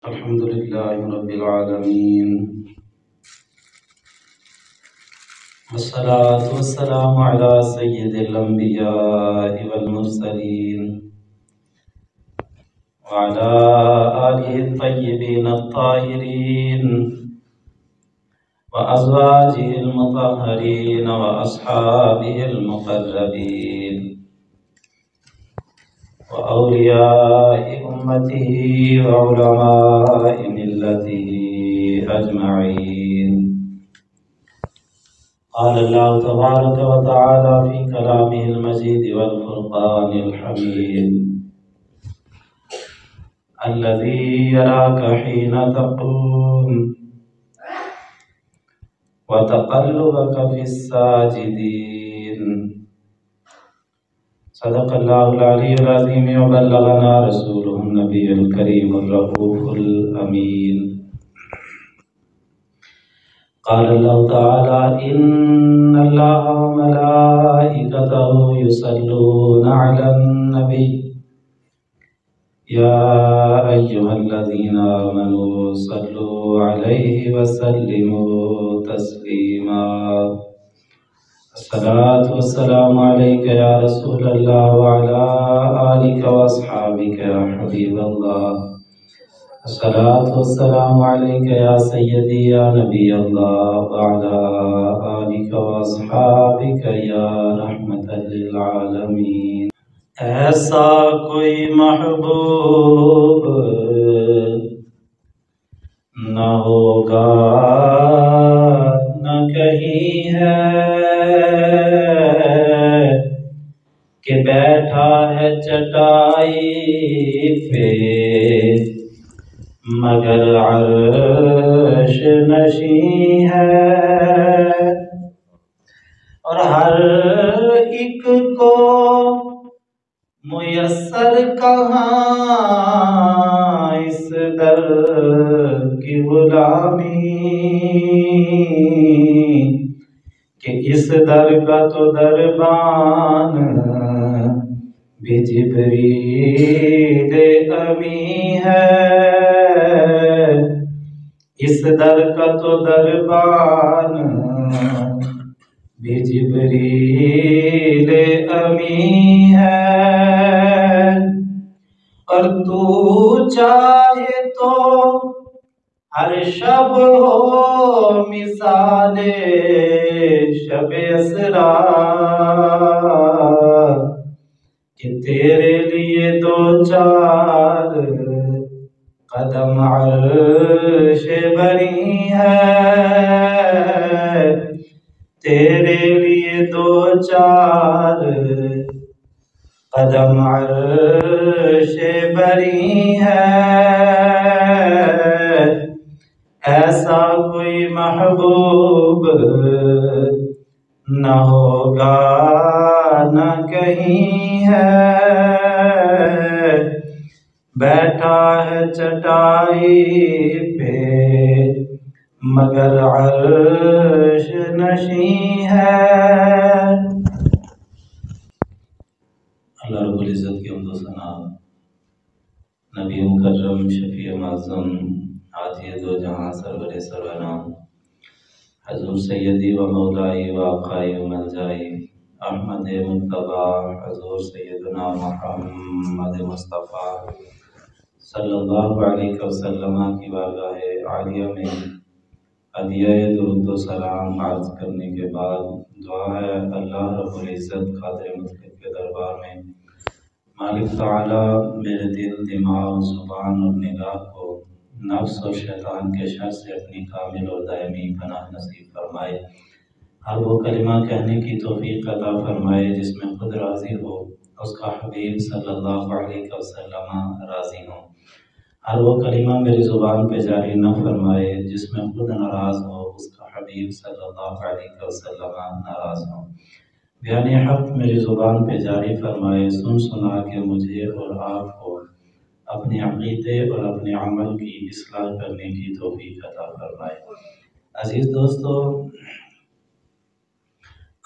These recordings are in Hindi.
अल्हम्दुलिल्लाहि रब्बिल आलमीन वस्सलातु वस्सलामु अला सय्यिदिल अंबियाइ वल मुरसलीन व अला आलिहि तय्यिबीन अत्ताहिरीन व अज़वाजिहिल मुतहहरीन व अस्हाबिहिल मुक़र्रबीन व औलियाइ उम्मतिही व उलमाइ मिल्लतिही अजमईन। क़ाल अल्लाहु तबारक व तआला फ़ी कलामिहिल मजीद वल फ़ुरक़ानिल हमीद अल्लज़ी यराकाहीना तक़ूम व तक़ल्लुबका फ़िस्साजिदीन। सदक़ल्लाहुल अलियुल अज़ीम व बल्लगना रसूलुहुन नबियुल करीमुर रऊफ़ुल अमीन। क़ाल अल्लाहु तआला इन्नल्लाहा व मलाइकतहु युसल्लूना अलन नबी या अय्युहल्लज़ीना आमनू सल्लू अलैहि व सल्लिमू तस्लीमा। अस्सलातु वस्सलामु अलैका या रसूलल्लाह व अला आलिका व अस्हाबिका या हबीबल्लाह। अस्सलातु वस्सलामु अलैका या सय्यदी या नबी अल्लाह व अला आलिका व अस्हाबिका या रहमतल लिल आलमीन। ऐसा कोई महबूब न होगा न कहीं है कि बैठा है चटाई पे मगर अर्श नशी है और हर एक को मुयस्सर कहाँ इस दर की गुलामी कि इस दर का तो दरबान भी जिब्रील अमी है। इस दर का तो दरबान भी जिब्रील अमी है। और तू चाहे तो हर शब हो मिसाले शब असरा कि तेरे लिए दो चार कदम अर्श बरी है। तेरे लिए दो चार कदम अर्श बरी है। ऐसा कोई महबूब न होगा न कहीं है। बैठा है चटाई पे मगर अर्श नशी है। अल्लाह रब्बुल इज़्ज़त की हम्द व सना, नबी मुकर्रम शफी माज़म आतिए दो जहां सरवरे सरवनाम हजूर सैयदी व मौलाई व आक़ाई व मलजाई अहमद मुज्तबा हजूर सैयदना मुहम्मद मुस्तफ़ा सल्लल्लाहु अलैहि वसल्लम की बारगाह आलिया में हदिया दुरूद व सलाम अर्ज़ करने के बाद दुआ है अल्लाह रब्बुल इज़्ज़त क़ादिर मुतलक के दरबार में मालिक ताला मेरे दिल दिमाग ज़ुबान और निगाह को नफ्स और शैतान के शर से अपनी कामिल और दायमी पनाह नसीब फरमाए। हर वो कलिमा कहने की तौफीक अता फरमाए जिसमें खुद राज़ी हो, उसका हबीब सल्लल्लाहु अलैहि वसल्लम राज़ी हो। हर वो कलिमा मेरी ज़ुबान पे जारी न फरमाए जिसमें खुद नाराज़ हो, उसका हबीब सल्लल्लाहु अलैहि वसल्लम नाराज़ हो। बयान हक़ मेरी ज़ुबान पे जारी फरमाए, सुन सुना के मुझे और आपको अपने अक़ीदे और अपने अमल की इस्लाह करने की तौफ़ीक़ अता फरमाए। अज़ीज़ दोस्तों,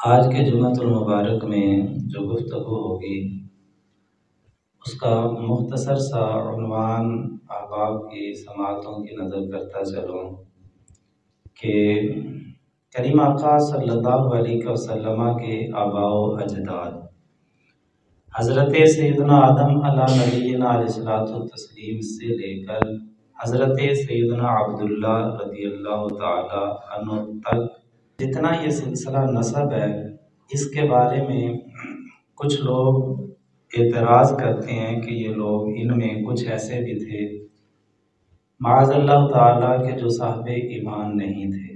आज के जुम्मतुल मुबारक में जो गुफ्तगू होगी उसका मुख्तसर सा उन्वान अहबाब की समातों की नज़र करता चलूँ कि करीम आका सल्लल्लाहु अलैहि वसल्लम के आबाओ अजदाद हज़रत सैयदना आदम अला नबीना अलैहिस्सलातु तस्लीम से लेकर हज़रत सैयदना अब्दुल्ला रज़ियल्लाहु ताला अन्हु तक जितना ये सिलसिला नसब है, इसके बारे में कुछ लोग एतराज़ करते हैं कि ये लोग इनमें कुछ ऐसे भी थे माअज़ल्लाह ताला के जो साहिबे ईमान नहीं थे,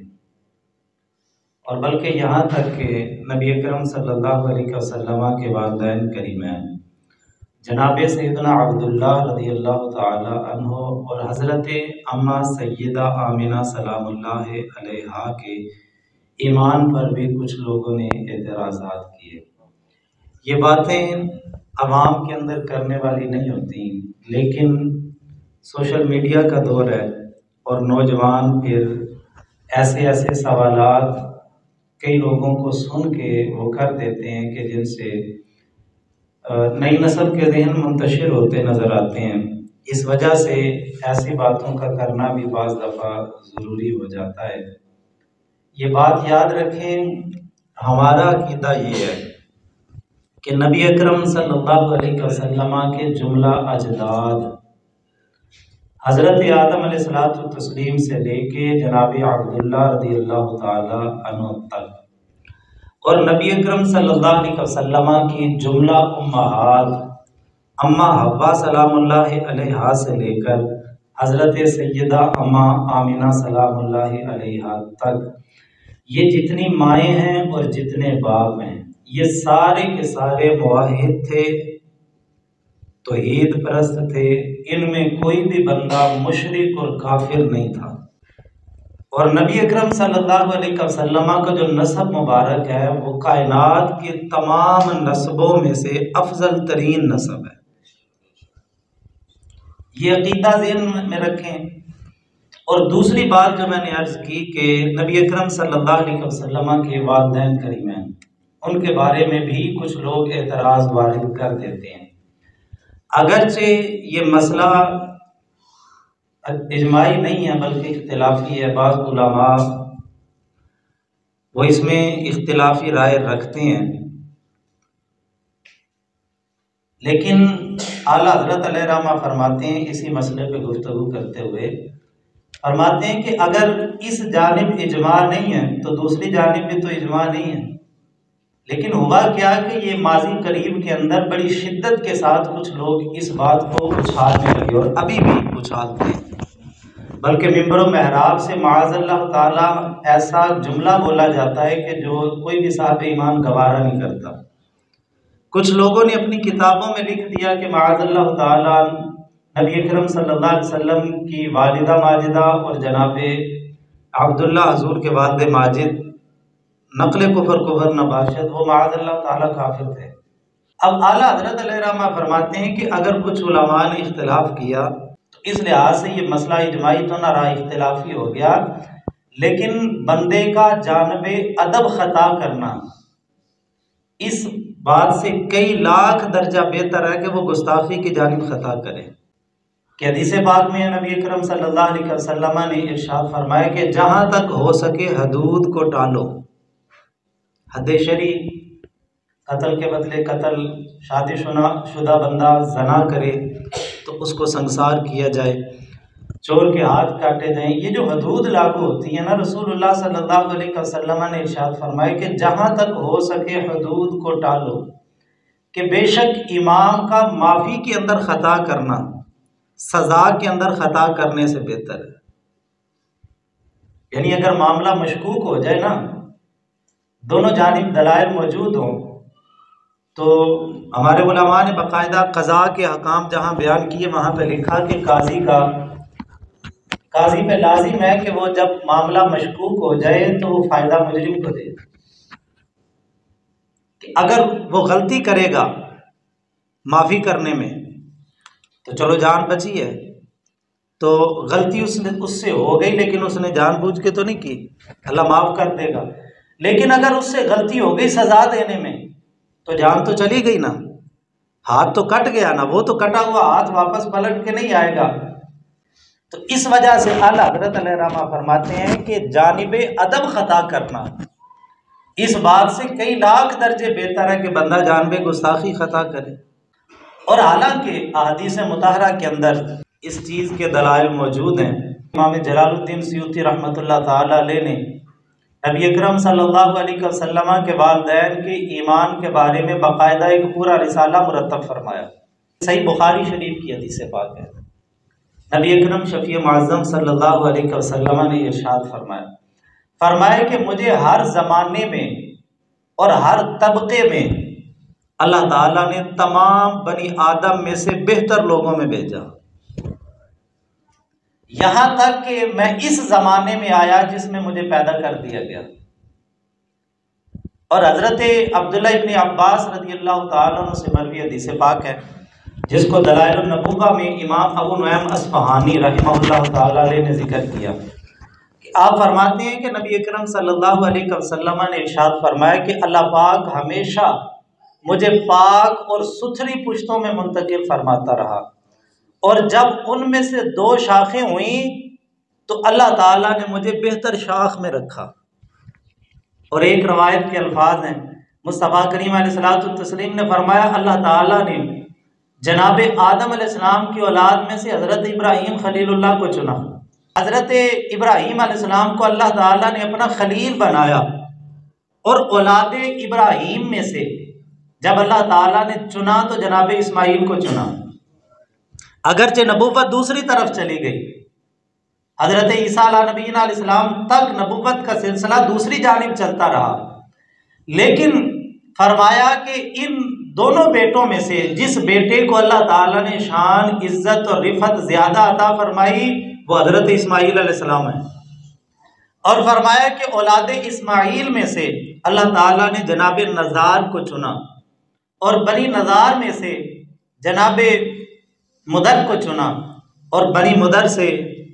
और बल्कि यहाँ तक कि नबी अकरम सल्लल्लाहु अलैहि वसल्लम के वालिदैन करीमैन जनाब सैयदना अब्दुल्ला रज़ियल्लाहु ताला अन्हु और हज़रत अम्मा सय्यदा आमिना सलामुल्लाह अलैहा के ईमान पर भी कुछ लोगों ने एतराज़ात किए। ये बातें आवाम के अंदर करने वाली नहीं होती, लेकिन सोशल मीडिया का दौर है और नौजवान फिर ऐसे ऐसे सवालात कई लोगों को सुन के वो कर देते हैं कि जिनसे नई नस्ल के जहन मुंतशिर होते नज़र आते हैं। इस वजह से ऐसी बातों का करना भी बाज़ दफ़ा ज़रूरी हो जाता है। ये बात याद रखें, हमारा अक़ीदा ये है कि नबी अकरम सल्लल्लाहु अलैहि वसल्लम के जुमला अजदाद हज़रत आदम अलैहिस्सलातु तस्लीम से लेके जनाब अब्दुल्ला रज़ियल्लाहु ताला अन्हु तक और नबी अकरम सल्लल्लाहु अलैहि वसल्लम की जुमला उम्महात अम्मा हव्वा सलामुल्लाह अलैहा से लेकर हज़रत सैयदा अम्मा आमिना सलामुल्लाह अलैहा तक ये जितनी माएँ हैं और जितने बाप हैं, ये सारे के सारे मुवाहिद थे, तौहीद परस्त थे। इनमें कोई भी बंदा मुशरिक और काफिर नहीं था। और नबी अकरम सल्लल्लाहु अलैहि वसल्लम का जो नस्ब मुबारक है वो कायनात के तमाम नस्बों में से अफजल तरीन नस्ब है। ये अकीदा ज़हन में रखें। और दूसरी बात जो मैंने अर्ज की कि नबी अकरम सल्लल्लाहु अलैहि वसल्लम के वालिदैन करीमैन, उनके बारे में भी कुछ लोग एतराज़ वारिद कर देते हैं। अगरचे ये मसला इजमाई नहीं है बल्कि इख्तिलाफी है, बाज़ उलमा वो इसमें इख्तिलाफी राय रखते हैं, लेकिन आला हज़रत अलैहिर्रहमा फरमाते हैं इसी मसले पे गुफ्तगू करते हुए फरमाते हैं कि अगर इस जानिब इजमा नहीं है तो दूसरी जानिब भी तो इजमा नहीं है। लेकिन हुआ क्या कि ये माजी करीब के अंदर बड़ी शिद्दत के साथ कुछ लोग इस बात को उछालने लगे और अभी भी उछालते हैं, बल्कि मिंबर महराब से माअज़ल्लाह ताला ऐसा जुमला बोला जाता है कि जो कोई भी साहिब ईमान गवारा नहीं करता। कुछ लोगों ने अपनी किताबों में लिख दिया कि माअज़ल्लाह ताला नबी अकरम सल्लल्लाहु अलैहि वसल्लम की वालिदा माजिदा और जनाब अब्दुल्ला हजूर के वालिद माजिद नकल कुफर नबाशत वो माअज़ल्लाह ताला काफिर थे। अब आला हज़रत अलैहिर्रहमा फरमाते हैं कि अगर कुछ उलमा ने इख्तिलाफ किया तो इस लिहाज से ये मसला इजमाई तो ना रहा, इख्तिलाफी हो गया, लेकिन बंदे का जानबे अदब खता करना इस बात से कई लाख दर्जा बेहतर है कि वो गुस्ताखी की जानिब खता करे। कि हदीस पाक में नबी अकरम सल्लल्लाहु अलैहि वसल्लम ने इरशाद फरमाया कि जहाँ तक हो सके हदूद को टालो। हद शरी, कत्ल के बदले कत्ल, शादीशुदा बंदा जना करे तो उसको संसार किया जाए, चोर के हाथ काटे जाएं। ये जो हदूद लागू होती है ना, रसूलुल्लाह सल्लल्लाहु अलैहि वसल्लम ने इरशाद फरमाया कि जहाँ तक हो सके हदूद को टालो, कि बेशक इमाम का माफ़ी के अंदर ख़ता करना सज़ा के अंदर ख़ता करने से बेहतर है। यानी अगर मामला मशकूक हो जाए ना, दोनों जानिब दलाइल मौजूद हों, तो हमारे उलमा ने बाकायदा क़ज़ा के हकाम जहाँ बयान किए वहाँ पे लिखा कि काजी पे लाजिम है कि वो जब मामला मशकूक हो जाए तो वो फ़ायदा मुजरिम को दे। कि अगर वो गलती करेगा माफ़ी करने में तो चलो जान बची है, तो गलती उससे हो गई, लेकिन उसने जानबूझ के तो नहीं की, अल्लाह माफ़ कर देगा। लेकिन अगर उससे गलती हो गई सज़ा देने में तो जान तो चली गई ना। हाथ तो कट गया ना, वो तो कटा हुआ हाथ वापस पलट के नहीं आएगा। तो इस वजह से आला हज़रत अलैहिर्रहमा फरमाते हैं कि जानिबे अदब खता करना इस बात से कई लाख दर्जे बेहतर है कि बंदा जानबे गुस्ताखी खता करे। और हालांकि अहादीस मुताहरा के अंदर इस चीज़ के दलाइल मौजूद हैं। इमाम जलालुद्दीन सयूती रहमतुल्लाह ताला अलैह ने नबी अकरम सल्लल्लाहु अलैहि वसल्लम के वालिदैन के ईमान के बारे में बाकायदा एक पूरा रिसाला मुरतब फरमाया। सही बुखारी शरीफ की हदीस पाक है। नबी अकरम शफी मुअज़्ज़म सल्लल्लाहु अलैहि वसल्लम ने इरशाद फरमाया कि मुझे हर ज़माने में और हर तबके में अल्लाह ताला ने तमाम बनी आदम में से बेहतर लोगों में भेजा, यहाँ तक कि मैं इस ज़माने में आया जिसमें मुझे पैदा कर दिया गया। और हज़रत अब्दुल्लाह इब्न अब्बास रज़ियल्लाहु ताला अन्हु से मरवी हदीस पाक है, जिसको दलाइल नबुव्वा में इमाम अबू नुऐम अस्फ़हानी रहमहुल्लाह ताला अलैह ने जिक्र किया कि आप फरमाते हैं कि नबी अकरम सल्लल्लाहु अलैहि वसल्लम ने इरशाद फरमाया कि अल्लाह पाक हमेशा मुझे पाक और सुथरी पुश्तों में मुंतकिल फरमाता रहा, और जब उनमें से दो शाखें हुई तो अल्लाह ताला ने मुझे बेहतर शाख में रखा। और एक रवायत के अल्फाज हैं, मुस्तफ़ा करीम अलैहिस्सलातु तस्लीम ने फरमाया अल्लाह ताला ने जनाब आदम अलैहिस्सलाम की औलाद में से हज़रत इब्राहीम खलीलुल्लाह को चुना। हज़रत इब्राहीम अलैहिस्सलाम को अल्लाह ताला ने अपना खलील बनाया, और औलाद इब्राहीम में से जब अल्लाह ताला ने चुना तो जनाब इस्माइल को चुना। अगरचे नबुव्वत दूसरी तरफ चली गई, हज़रत ईसा नबीना अलैहिस्सलाम तक नबुव्वत का सिलसिला दूसरी जानिब चलता रहा, लेकिन फरमाया कि इन दोनों बेटों में से जिस बेटे को अल्लाह ताला ने शान, इज्जत और रिफत ज़्यादा अता फरमाई वो हज़रत इस्माइल अलैहिस्सलाम है। और फरमाया कि औलाद इस्माइल में से अल्लाह ताला ने जनाब नज़ार को चुना, और बनी नज़ार में से जनाब मुदर को चुना, और बनी मुदर से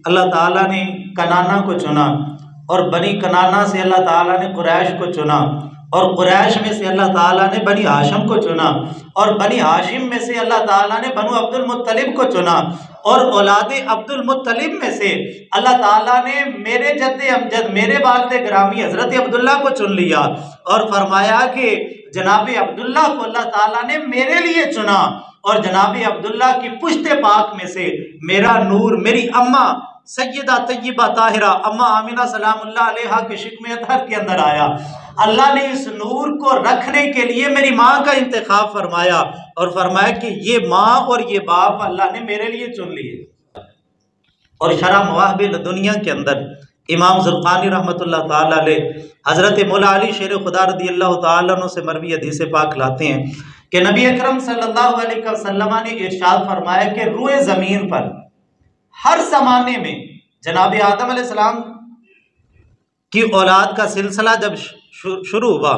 अल्लाह ताला ने कनाना को चुना, और बनी कनाना से अल्लाह ताला ने कुरैश को चुना, और कुरैश में से अल्लाह ताला ने बनी हाशिम को चुना, और बनी हाशिम में से अल्लाह ताला ने बनु अब्दुल मुत्तलिब को चुना, और औलाद अब्दुल मुत्तलिब में से अल्लाह ताला ने मेरे जद्दे अमजद, मेरे वालिद गिरामी हज़रत अब्दुल्ला को चुन लिया, और फरमाया कि जनाब अब्दुल्ला को अल्लाह ताला ने मेरे लिए चुना, और जनाब अब्दुल्ला की पुश्ते पाक में से मेरा नूर मेरी अम्मा सैयदा तय्यबा ताहिरा अम्मा आमिना सलामुल्लाह अलैहा के शिकमे अतहर के अंदर आया। अल्लाह ने इस नूर को रखने के लिए मेरी माँ का इंतखाब फरमाया, और फरमाया कि ये माँ और ये बाप अल्लाह ने मेरे लिए चुन लिए। और शरह मवाहिब दुनिया के अंदर इमाम ज़ुरक़ानी रहमतुल्लाह ताला अलैह हज़रत मौला अली शेर खुदा रज़ियल्लाहु ताला अन्हु से मरवी हदीस पाक लाते हैं कि नबी अकरम सल्लल्लाहु अलैहि वसल्लम ने इरशाद फरमाया कि रूए ज़मीन पर हर ज़माने में जनाब आदम अलैहिस्सलाम की औलाद का सिलसिला जब शुरू हुआ,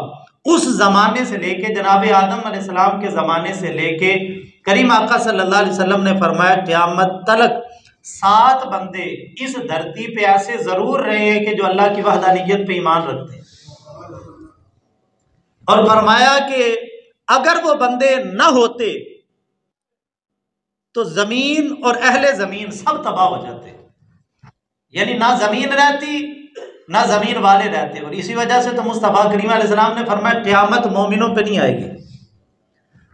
उस ज़माने से लेके जनाब आदम अलैहिस्सलाम के ज़माने से लेके करीम आका सल्लल्लाहु अलैहि वसल्लम ने फरमाया क़यामत तलक 7 बंदे इस धरती पे ऐसे ज़रूर रहे हैं कि जो अल्लाह की वहदानियत पे ईमान रखते हैं। और फरमाया कि अगर वो बंदे न होते तो ज़मीन और अहले ज़मीन सब तबाह हो जाते, यानी ना ज़मीन रहती ना ज़मीन वाले रहते। और इसी वजह से तो मुस्तफ़ा करीम अलैहिस्सलाम ने फरमाया क़यामत मोमिनों पे नहीं आएगी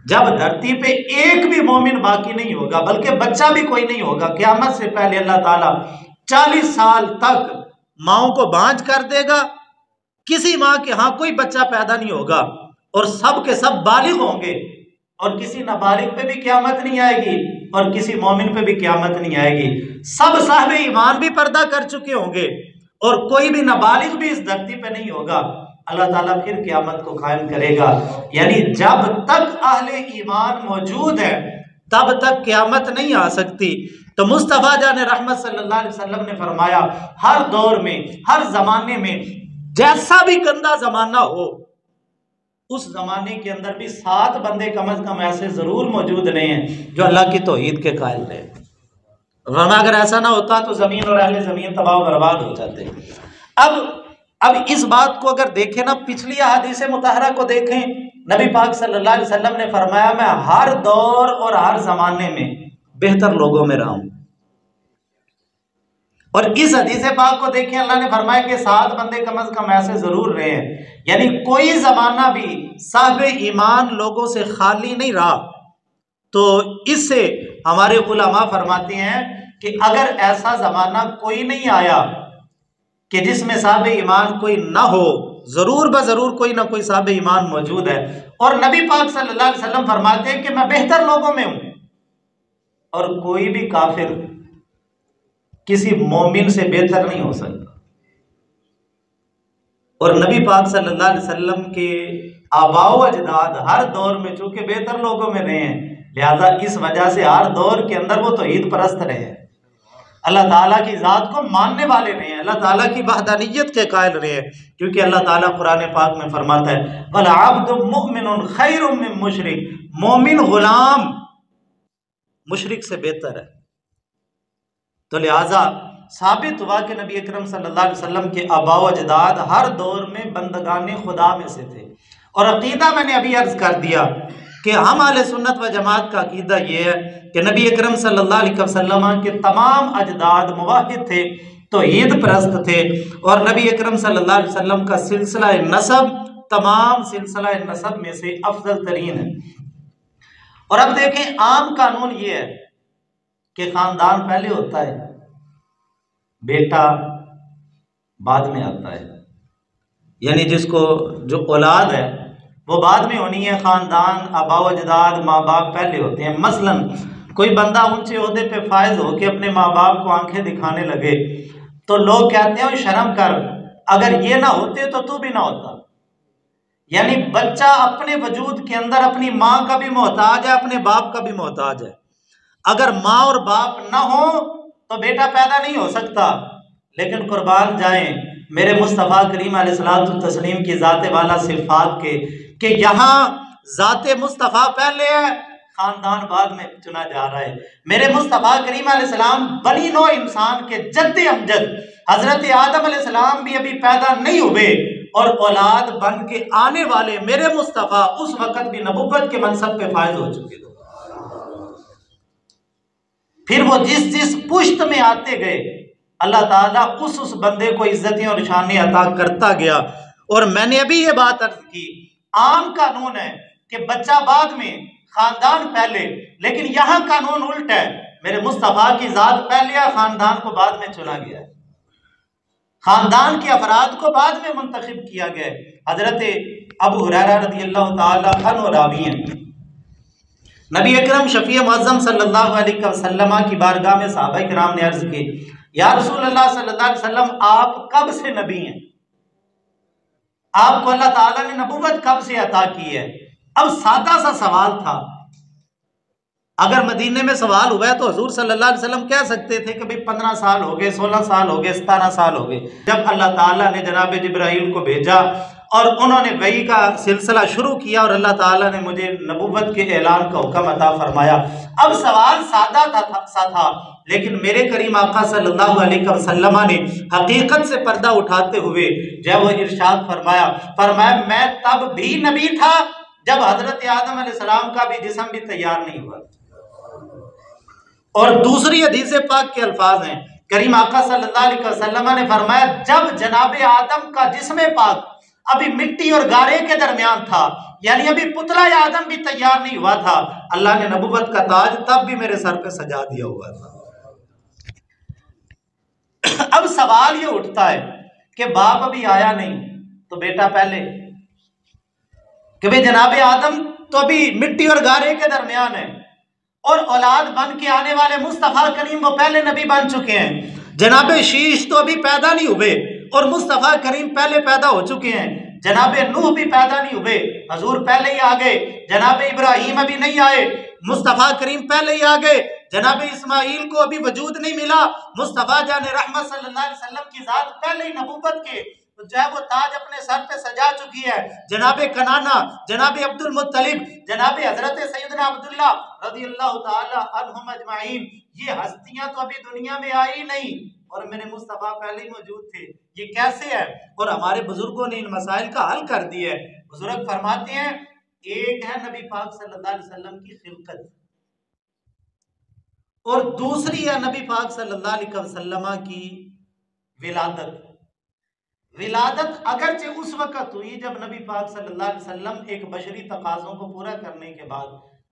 जब धरती पे एक भी मोमिन बाकी नहीं होगा, बल्कि बच्चा भी कोई नहीं होगा। क़यामत से पहले अल्लाह ताला 40 साल तक माओं को बांझ कर देगा, किसी माँ के यहाँ कोई बच्चा पैदा नहीं होगा, और सब के सब बालिग होंगे, और किसी नाबालिग पे भी क़यामत नहीं आएगी और किसी मोमिन पे भी क़यामत नहीं आएगी। सब साहिब ईमान भी पर्दा कर चुके होंगे और कोई भी नाबालिग भी इस धरती पे नहीं होगा। अल्लाह ताला फिर क़यामत को कायम करेगा, यानी जब तक अहले ईमान मौजूद है तब तक क़यामत नहीं आ सकती। तो मुस्तफ़ा जान रहमत सल्लल्लाहु अलैहि वसल्लम ने फरमाया हर दौर में हर ज़माने में जैसा भी गंदा ज़माना हो, उस ज़माने के अंदर भी 7 बंदे कम अज़ कम ऐसे ज़रूर मौजूद रहे हैं जो अल्लाह की तौहीद के कायल रहे, वरना अगर ऐसा ना होता तो ज़मीन और अहले ज़मीन तबाह बर्बाद हो जाते। अब इस बात को अगर देखें ना, पिछली अहादीस मुताहरा को देखें, नबी पाक सल्लल्लाहु अलैहि वसल्लम ने फरमाया मैं हर दौर और हर जमाने में बेहतर लोगों में रहा हूं। और इस हदीस पाक को देखिए, अल्लाह ने फरमाया कि 7 बंदे कम अज कम ऐसे जरूर रहे हैं, यानी कोई जमाना भी साहिब ईमान लोगों से खाली नहीं रहा। तो इससे हमारे उलमा फरमाते हैं कि अगर ऐसा जमाना कोई नहीं आया कि जिसमें साहिब ईमान कोई ना हो, जरूर बजरूर कोई ना कोई साहिब ईमान मौजूद है। और नबी पाक सल्लल्लाहु अलैहि वसल्लम फरमाते हैं कि मैं बेहतर लोगों में हूं, और कोई भी काफिर किसी मोमिन से बेहतर नहीं हो सकता। और नबी पाक सल्लल्लाहु अलैहि वसल्लम के आबाओ अजदाद हर दौर में चूंकि बेहतर लोगों में रहे हैं, लिहाजा इस वजह से हर दौर के अंदर वो तौहीद परस्त रहे हैं, अल्लाह ताला की ज़ात को मानने वाले रहे हैं, अल्लाह ताला की वहदानियत के कायल रहे हैं। क्योंकि अल्लाह ताला कुरान पाक में फरमाता है वल अब्दु मुमिनुन खैरुम मिन मुशरिक, मोमिन गुलाम मुशरिक से बेहतर है। तो लिहाजा साबित हुआ कि नबी अकरम सल्लल्लाहु अलैहि वसल्लम के आबाओ अजदाद हर दौर में बंदगाने खुदा में से थे। और अकीदा मैंने अभी अर्ज कर दिया कि हम अहले सुन्नत व जमात का अकीदा ये है कि नबी अकरम सल्लल्लाहु अलैहि वसल्लम के तमाम अजदाद मुवाहिद थे, तौहीद परस्त थे, और नबी अकरम सल्लल्लाहु अलैहि वसल्लम का सिलसिला नसब तमाम सिलसिला नसब में से अफजल तरीन है। और अब देखें, आम कानून ये है कि खानदान पहले होता है, बेटा बाद में आता है, यानी जिसको जो औलाद है वो बाद में होनी है। खानदान आबाओ अजदाद माँ बाप पहले होते हैं। मसलन कोई बंदा ऊंचे ओहदे पे फायज होके अपने माँ बाप को आंखें दिखाने लगे तो लोग कहते हैं शर्म कर, अगर ये ना होते तो तू भी ना होता। यानी बच्चा अपने वजूद के अंदर अपनी माँ का भी मोहताज है, अपने बाप का भी मोहताज है। अगर माँ और बाप ना हो तो बेटा पैदा नहीं हो सकता। लेकिन कुर्बान जाएं मेरे मुस्तफ़ा करीम अलैहिस्सलातु तस्लीम की ज़ाते वाला सिफात के कि यहाँ ज़ाते मुस्तफ़ा पहले है, खानदान बाद में चुना जा रहा है। मेरे मुस्तफ़ा करीम अलैहिस्सलाम बनी नौ इंसान के जद्द अमजद हजरत आदम अलैहिस्सलाम भी अभी पैदा नहीं हुए, और औलाद बन के आने वाले मेरे मुस्तफ़ा उस वक़्त भी नबुव्वत के मनसब पे फायज हो चुके थे। फिर वो जिस जिस पुश्त में आते गए अल्लाह ताला उस बंदे को इज्जतें और शान अता करता गया। और मैंने अभी ये बात अर्ज की, आम कानून है कि बच्चा बाद में खानदान पहले, लेकिन यहाँ कानून उल्टा है, मेरे मुस्तफ़ा की ज़ात पहले है, खानदान को बाद में चुना गया है, खानदान के अफराद को बाद में मुंतखब किया गया है। हजरत अबू हुरैरा रज़ियल्लाहु ताला अन्हु रावी हैं, नबी अकरम शफी मुअज़्ज़म सल्लल्लाहु अलैहि वसल्लम की बारगाह में सहाबा किराम ने अर्ज की, या रसूलल्लाह सल्लल्लाहु अलैहि वसल्लम आप कब से नबी हैं, आपको अल्लाह ताला ने नबुव्वत कब से अता की है। अब सादा सा सवाल था, अगर मदीने में सवाल हुआ है तो हुजूर सल्लल्लाहु अलैहि वसल्लम कह सकते थे कि भाई 15 साल हो गए, 16 साल हो गए, 17 साल हो गए। जब अल्लाह ताला ने जनाब जिब्राइल को भेजा और उन्होंने वही का सिलसिला शुरू किया और अल्लाह ताला ने मुझे नबुव्वत के ऐलान का हुक्म अता फरमाया। अब सवाल सादा था, लेकिन मेरे करीम आका सल्लल्लाहु अलैहि वसल्लम ने हकीकत से पर्दा उठाते हुए जब वो इरशाद फरमाया मैं तब भी नबी था जब हजरत आदम अलैहिस्सलाम का भी जिस्म भी तैयार नहीं हुआ। और दूसरी हदीस पाक के अल्फाज हैं, करीम आका सल्लल्लाहु अलैहि वसल्लम ने फरमाया जब जनाबे आदम का जिस्म पाक अभी मिट्टी और गारे के दरमियान था, यानी अभी पुतला आदम भी तैयार नहीं हुआ था, अल्लाह ने नबुव्वत का ताज तब भी मेरे सर पे सजा दिया हुआ था। अब सवाल ये उठता है कि बाप अभी आया नहीं तो बेटा पहले, कि भाई जनाबे आदम तो अभी मिट्टी और गारे के दरमियान है और औलाद बन के आने वाले मुस्तफ़ा करीम वो पहले नबी बन चुके हैं। जनाबे शीश तो अभी पैदा नहीं हुए और मुस्तफ़ा करीम पहले पैदा हो चुके हैं। जनाबे नूह भी पैदा नहीं हुए, हजूर पहले ही आ गए। जनाबे इब्राहिम अभी नहीं आए, मुस्तफ़ा करीम पहले ही आ गए। जनाबे इस्माइल को अभी वजूद नहीं मिला, मुस्तफ़ा जाने रहमत सल्लल्लाहु अलैहि वसल्लम की ज़ात पहले ही नबूवत के जो है वो ताज अपने सर पे सजा चुकी है। जनाबे कनाना, जनाबे अब्दुल मुत्तलिब, जनाबे हजरत सैयदना अब्दुल्ला रज़ियल्लाहु ताला अन्हुम अजमाइन, ये हस्तियां तो अभी दुनिया में आई नहीं और मेरे मुस्तफ़ा पहले ही मौजूद थे। ये कैसे है? और हमारे बुजुर्गों ने इन मसाइल का हल कर दिया है। बुजुर्ग फरमाते हैं एक है नबी पाक सल्लल्लाहु अलैहि वसल्लम की खिलकत और दूसरी है नबी पाक सल्लल्लाहु अलैहि वसल्लम की विलादत। विलादत अगरचे उस वक्त हुई जब नबी पाक सल्लल्लाहु अलैहि वसल्लम एक बशरी तकाज़ों को पूरा करने के बाद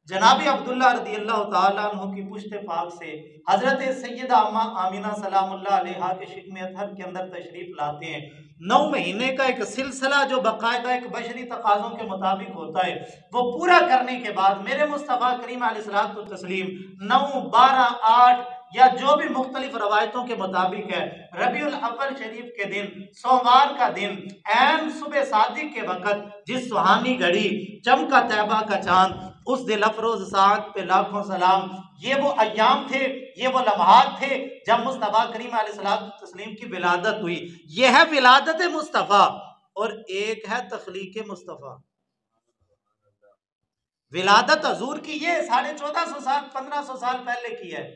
जनाब अब्दुल्ला रज़ियल्लाहु ताला अन्हु की पुश्त पाक से हजरत सैयदा अम्मा आमिना सलामुल्लाह अलैहा के शिकम अतहर के अंदर तशरीफ लाते हैं। 9 महीने का एक सिलसिला जो बाकायदा एक बशरी तकाज़ों के मुताबिक होता है वो पूरा करने के बाद मेरे मुस्तफ़ा करीम अलैहिस्सलातु तस्लीम 9, 12, 8 या जो भी मुख्तलिफ रवायतों के मुताबिक है रबीउल अव्वल शरीफ के दिन सोमवार का दिन ऐन सुबह सादिक के वक़्त जिस सुहानी घड़ी चमका तैबा का चांद उस दिल अफरोज साद पे लाखों सलाम। ये वो अय्याम थे, ये वो लम्हात थे जब मुस्तफ़ा करीम अलैहिस्सलातु तस्लीम की विलादत हुई। यह है विलादत मुस्तफ़ा और एक है तख्लीक मुस्तफ़ा। विलादत हजूर की ये 1450 साल 1500 साल पहले की है,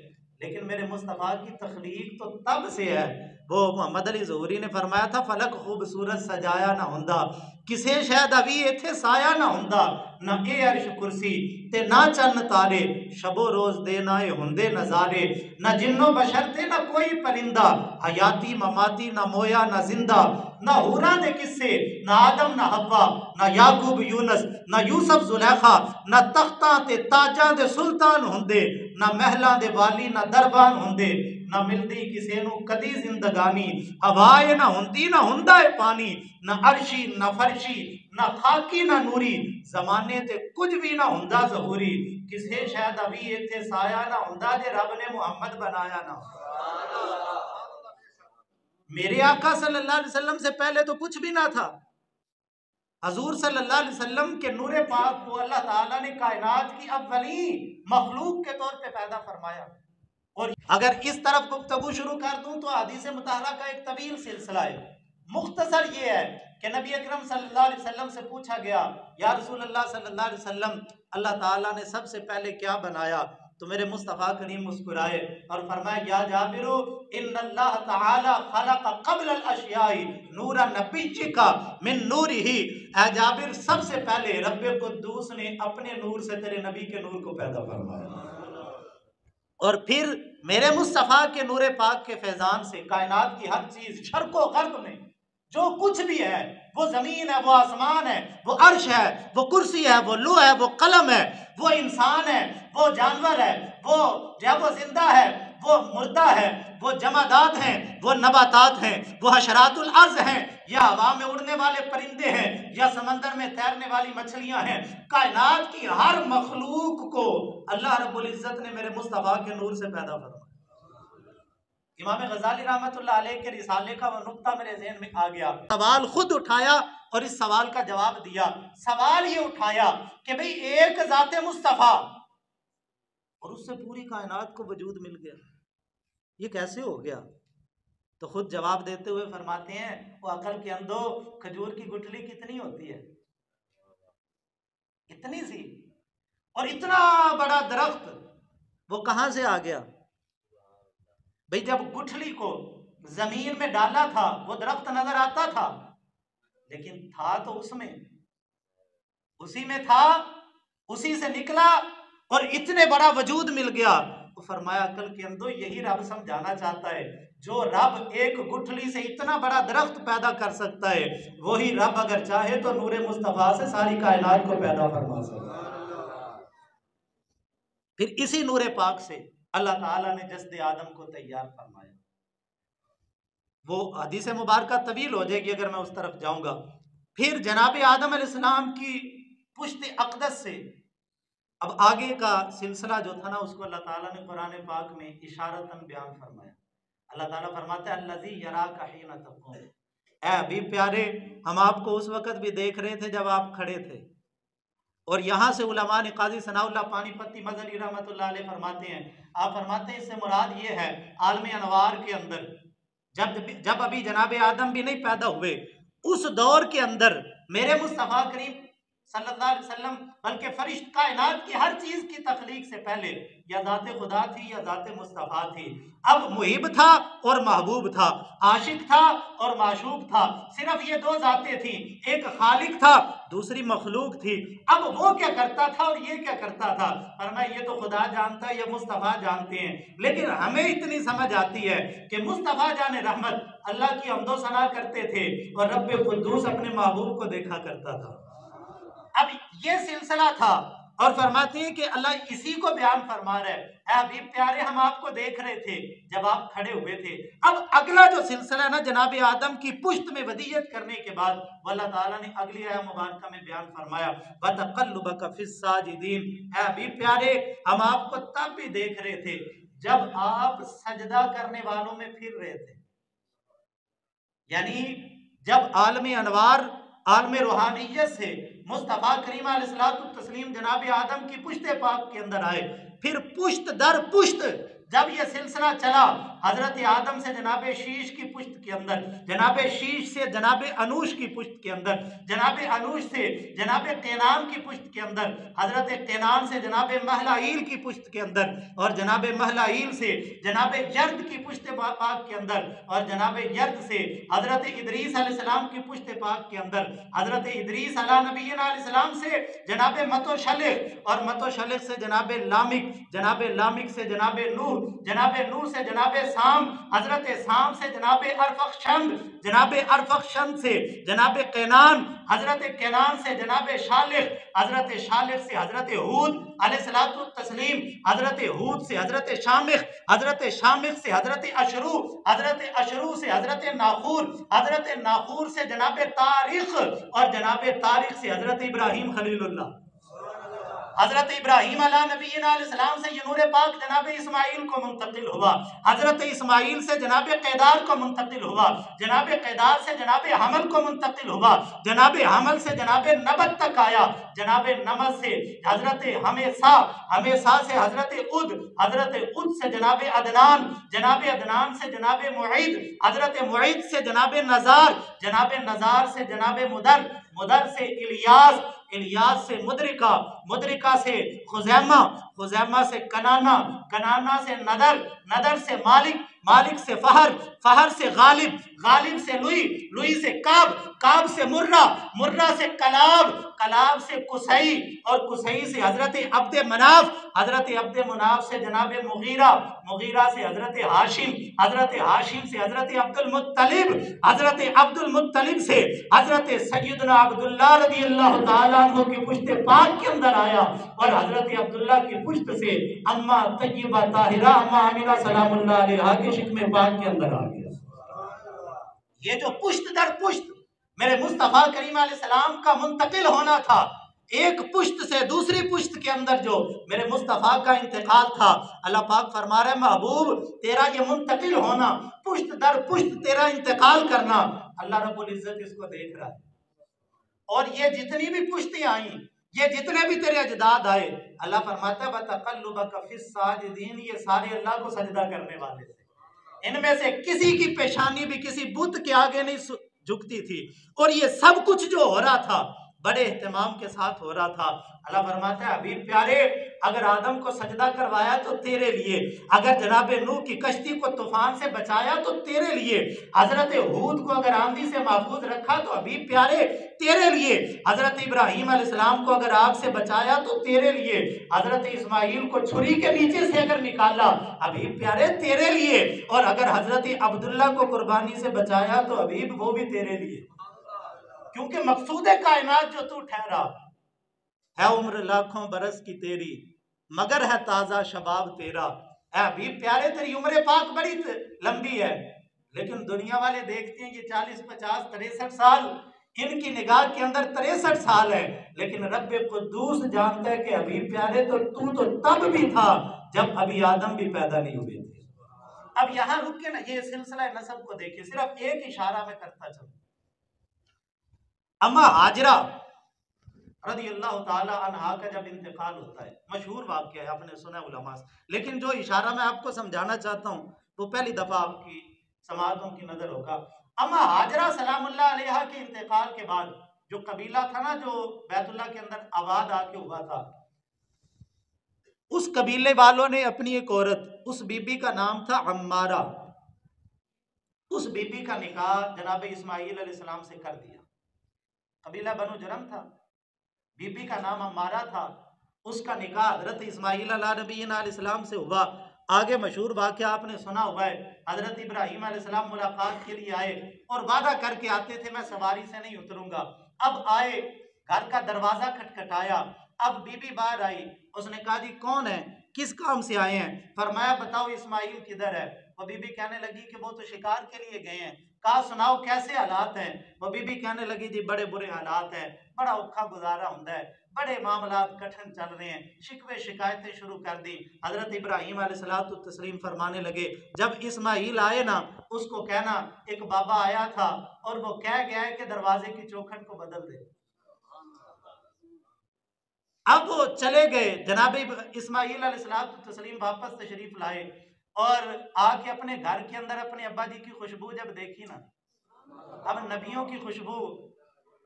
लेकिन मेरे मुस्तफ़ा की तख्लीक तो तब से है। वो मोहम्मद अली ज़ोहरी ने फरमाया था फलक खूबसूरत सजाया ना हुंदा किसे शायद अभी इथे साया ना हुंदा ना ए अर्श कुर्सी ते ना चन्न तारे शबो रोज दे ना ए हुंदे नजारे ना जिन्नो बशर थे ना कोई परिंदा हयाती ममाती ना मोया ना जिंदा ना हूरा दे किस्से ना आदम ना हव्वा ना याकूब यूनस ना यूसुफ जुलेखा ना तख्ता ते ताजा दे सुल्तान हुंदे ना महला दे वाली ना दरबान हुंदे ना मिलती किसी नू कदी जिंदगानी हवाए ना हुंदी ना हुंदा है पानी ना अर्शी ना फर्शी ना खाकी ना नूरी जमाने ते कुछ भी ना हुंदा ज़हूरी किसे शायद अभी इथे साया ना हुंदा जे रब ने मुहम्मद बनाया ना। मेरे आका सल्लल्लाहु अलैहि वसल्लम से पहले तो कुछ भी ना था। हजूर सल्लल्लाहु अलैहि वसल्लम के नूरे पाक को अल्लाह ताला ने कायनात की अव्वली मखलूक के तौर पे पैदा फरमाया। और अगर इस तरफ गुफ्तगू शुरू कर दूं तो हदीस मुताहरा का एक तवील सिलसिला है। मुख्तसर ये है कि नबी अकरम सल्लल्लाहु अलैहि वसल्लम से पूछा गया या रसूल अल्लाह सल्लल्लाहु अलैहि वसल्लम अल्लाह ताला ने सबसे पहले क्या बनाया, तो मेरे मुस्तफ़ा करीम मुस्कुराए और फरमाया या जाबिरो इन्नल्लाह ताला खलक क़ब्ल अल अशियाई नूरा नबिय्यिका मिन नूरिही। ऐ जाबिर सबसे पहले रब्ब कुद्दूस ने अपने नूर से तेरे नबी के नूर को पैदा फरमाया और फिर मेरे मुस्तफ़ा के नूरे पाक के फैजान से कायनात की हर चीज शर्को गर्ब में जो कुछ भी है, वो जमीन है, वो आसमान है, वो अर्श है, वो कुर्सी है, वो लूह है, वो कलम है, वो इंसान है, वो जानवर है, वो जिंदा है, वो मुर्दा है, वो जमादात हैं, वो नबातात हैं, वो हशरातुल अर्ज हैं, या हवा में उड़ने वाले परिंदे हैं, या समंदर में तैरने वाली मछलियां हैं। कायनात की हर मखलूक को अल्लाह रब्बुल इज्जत ने मेरे मुस्तफ़ा के नूर से पैदा फरमाया। इमाम गजाली रहमतुल्लाह अलैह के रिसाले का वो नुक्ता मेरे ज़हन में आ गया। सवाल खुद उठाया और इस सवाल का जवाब दिया। सवाल ये उठाया कि भाई एक ज़ाते मुस्तफ़ा और उससे पूरी कायनात को वजूद मिल गया, ये कैसे हो गया? तो खुद जवाब देते हुए फरमाते हैं वो अकल के अंधो खजूर की गुठली कितनी होती है, इतनी सी, और इतना बड़ा दरख्त वो कहां से आ गया? भाई जब गुठली को जमीन में डाला था वो दरख्त नजर आता था, लेकिन था तो उसमें, उसी में था, उसी से निकला और इतने बड़ा वजूद मिल गया। तो फरमाया अकल के अंदो यही रब समझाना चाहता है, जो रब एक गुठली से इतना बड़ा दरख्त पैदा कर सकता है वही रब अगर चाहे तो नूरे मुस्तफा से सारी कायनात को पैदा फरमा सकता है। फिर इसी नूरे पाक से अल्लाह ताला ने जस्द आदम को तैयार फरमाया। वो हदीस मुबारक तवील हो जाएगी अगर मैं उस तरफ जाऊंगा। फिर जनाब आदम अलैहिस्सलाम की पुश्त अक़दस से अब आगे का सिलसिला जो था ना उसको अल्लाह ताला ने कुरान पाक में इशारतन बयान फरमाया। अल्लाह ताला फरमाता है अल्लज़ी यराका हीना तक़ूम, ऐ अभी प्यारे हम आपको उस वक़्त भी देख रहे थे जब आप खड़े थे। और यहाँ से उलमा ने काजी सनाउल्लाह पानीपत्ती मज़हरी रहमतुल्लाह अलैह फरमाते हैं, आप फरमाते हैं इससे मुराद ये है आलम अनवार के अंदर जब अभी जनाब आदम भी नहीं पैदा हुए उस दौर के अंदर मेरे मुस्तफ़ा करीम सल्लल्लाहु अलैहि वसल्लम, बल्कि फरिश्त कायनात की हर चीज की तख्लीक से पहले या ज़ाते खुदा थी या ज़ाते मुस्तफ़ा थी। अब मुहिब था और महबूब था, आशिक था और माशूक था, सिर्फ ये दो ज़ातें थी, एक खालिक था दूसरी मखलूक थी। अब वो क्या करता था और ये क्या करता था, फरमाया ये तो खुदा जानता है, ये मुस्तफ़ा जानते हैं, लेकिन हमें इतनी समझ आती है कि मुस्तफ़ा जाने रहमत अल्लाह की हम्दो सना करते थे और रब्बे कुद्दूस अपने महबूब को देखा करता था। अब ये सिलसिला था और फरमाते हैं कि अल्लाह इसी को बयान फरमा रहा है, हबीब प्यारे हम आपको देख रहे थे जब आप खड़े हुए थे। अब अगला जो सिलसिला ना जनाब आदम की पुश्त में वदीयत करने के बाद अल्लाह ताला ने अगली आयत मुबारक में बयान फरमाया वतक़ल्लुबक फ़िस्साजिदीन, हबीब प्यारे हम आपको तब भी देख रहे थे जब आप सजदा करने वालों में फिर रहे थे, यानी जब आलम अनवार आलम रूहानियत से मुस्तफ़ा करीम अलैहिस्सलातु तस्लीम जनाब आदम की पुश्ते पाक के अंदर आए, फिर पुश्त दर पुश्त जब यह सिलसिला चला हजरत आदम से जनाब शीश की पुश्त के अंदर, जनाब शीश से जनाब अनूश की पुश्त के अंदर, जनाब अनूश से जनाब कैनान की पुश्त के अंदर, हजरत कैनान से जनाब महलाईल की पुश्त के अंदर, और जनाब महलाईल से जनाब यर्द की पुश्त पाक के अंदर, और जनाब यर्द से हजरत इदरीस अलैहिस्सलाम की पुश्त पाक के अंदर, हजरत इदरीस अला नबीना अलैहिस्सलाम से जनाब मतोशलिक, और मतोशलिक से जनाब लामिक, जनाब लामिक से जनाब नूह, जनाब नूह से जनाब साम, हजरत साम से जनाब अरफखशंद, जनाब अरफखशंद से जनाब कैनान, हजरत कैनान से जनाब शालिख, हजरत शालिख से हजरत हूद अलैहिस्सलातु तस्लीम, हजरत हूद से हजरत शामिख, हजरत शामिख से हजरत अशरू, हजरत अशरू से हजरत नाखूर, हजरत नाखूर से जनाब तारिख, और जनाब तारिख से हजरत इब्राहिम खलीलुल्लाह, हजरत इब्राहिम अला नबीना अलैहिस्सलाम से ये नूर पाक जनाब इस्माइल को मुंतकिल हुआ, हजरत इस्माइल से जनाब कैदार को मुंतकिल हुआ, जनाब कैदार से जनाब हमल को मुंतकिल हुआ, जनाब हमल से जनाब नबत तक आया, जनाब नमत से हजरत हमेशा, हमेशा से हजरत उद, हजरत उद से जनाब अदनान, जनाब अदनान से जनाब मुईद, हजरत मुईद से जनाब नजार, जनाब नजार से जनाब मुदर, मुदर से इलियास, इलियास से मुद्रिका, मुद्रिका से खुजैमा, खुजैमा से कनाना, कनाना से नदर, नदर से मालिक, मालिक से फहर, फहर से गालिब, गालिब से लुई, लुई से काब, काब से मुर्रा, मुर्रा से कलाब, कलाब से कुसई, और कुसई से हजरत अब्दे मनाफ, हजरत अब्दे मनाफ से जनाब मुगीरा, मुगीरा से हजरत हाशिम, हजरत हाशिम से हजरत अब्दुल मुत्तलिब, हजरत अब्दुल मुत्तलिब से हजरत सैयदना अब्दुल्लाह रज़ियल्लाहु ताला अन्हु की पुश्त पाक के अंदर आया, और हजरत अब्दुल्ला की पुश्त से अम्मा तय्यबा ताहिरा अम्मा आमिना सलामुल्लाह अलैहा के शिकमे पाक के अंदर आ गया। ये जो पुश्त दर पुश्त मेरे मुस्तफ़ा करीम अलैहिस्सलाम का मुंतकिल होना था, एक पुश्त से दूसरी पुश्त के अंदर जो मेरे मुस्तफ़ा का इंतकाल था, अल्लाह पाक फरमा रहे महबूब तेरा ये मुंतकिल होना, पुश्त दर पुश्त तेरा इंतकाल करना, अल्लाह रब्बुल इज्जत इसको देख रहा है। और ये जितनी भी पुश्तें आई, ये जितने भी तेरे अजदाद आए, अल्लाह फरमाता है वतक़ल्लुबक फ़िस्साजिदीन, ये सारे अल्लाह को सजदा करने वाले थे। इनमें से किसी की पेशानी भी किसी बुत के आगे नहीं झुकती थी, और ये सब कुछ जो हो रहा था बड़े एहतमाम के साथ हो रहा था। अल्लाह फरमाता है हबीब प्यारे अगर आदम को सजदा करवाया तो तेरे लिए, अगर जनाब नूह की कश्ती को तूफान से बचाया तो तेरे लिए, हजरत हूद को अगर आंधी से महफूज रखा तो हबीब प्यारे तेरे लिए, हजरत इब्राहिम अलैहिस्सलाम को अगर आग से बचाया तो तेरे लिए, हजरत इस्माइल को छुरी के नीचे से अगर निकाला हबीब प्यारे तेरे लिए, और अगर हजरत अब्दुल्ला को कुर्बानी से बचाया तो हबीब वो भी तेरे लिए, क्योंकि मकसूद कायनात जो तू ठहरा है उम्र लाखों बरस की तेरी, मगर है ताजा शबाब तेरा। है हबीब प्यारे तेरी उम्र पाक बड़ी लंबी है, लेकिन दुनिया वाले देखते हैं ये 40, 50, 63 साल, इनकी निगाह के अंदर 63 साल है, लेकिन रब्बे कुद्दूस जानता है कि हबीब प्यारे तो तू तो तब भी था जब अभी आदम भी पैदा नहीं हुए थे। अब यहाँ रुक के ना ये सिलसिला नसब को देखिए, सिर्फ एक इशारा में करता चलो। अम्मा हाजरा रज़ियल्लाहु ताला अन्हा का जब इंतकाल होता है, मशहूर वाक़या है, आपने सुना उलमा से, लेकिन जो इशारा मैं आपको समझाना चाहता हूँ वो पहली दफा आपकी समातों की नजर होगा। अम्मा हाजरा सलामुल्लाह अलैहा के इंतकाल के बाद जो कबीला था ना जो बैतुल्ला के अंदर आबाद आके हुआ था, उस कबीले वालों ने अपनी एक औरत, उस बीबी का नाम था अम्मारा, उस बीबी का निकाह जनाब इस्माईल अलैहिस्सलाम से कर दिया। कबीला बनु जरम था, बीबी का नाम अम्मारा था, उसका निकाह हजरत इस्माईल अलैहिस्सलाम से हुआ। आगे मशहूर वाक़या आपने सुना हुआ है, हजरत इब्राहीम अलैहिस्सलाम मुलाकात के लिए आए और वादा करके आते थे मैं सवारी से नहीं उतरूंगा। अब आए, घर का दरवाजा खटखटाया, अब बीबी बाहर आई, उसने कहा जी कौन है, किस काम से आए हैं? फरमाया बताओ इस्माईल किधर है? वो बीबी कहने लगी कि वो तो शिकार के लिए गए हैं। कहा सुनाओ कैसे हालात हैं? वो बीबी कहने लगी जी बड़े बुरे हालात हैं, बड़ा औखा गुजारा होता है, बड़े मामलात कठिन चल रहे हैं। शिकवे शिकायतें शुरू कर दी। हजरत इब्राहीम अलैहिस्सलातु तस्लीम फरमाने लगे जब इस्माईल आए ना, उसको कहना एक बाबा आया था और वो कह गया है कि दरवाजे की चौखट को बदल दे। अब वो चले गए, जनाब इस्माईल अलैहिस्सलातु तस्लीम वापस तशरीफ लाए और आके अपने घर के अंदर अपने अब्बा जी की खुशबू जब देखी ना, अब नबियों की खुशबू।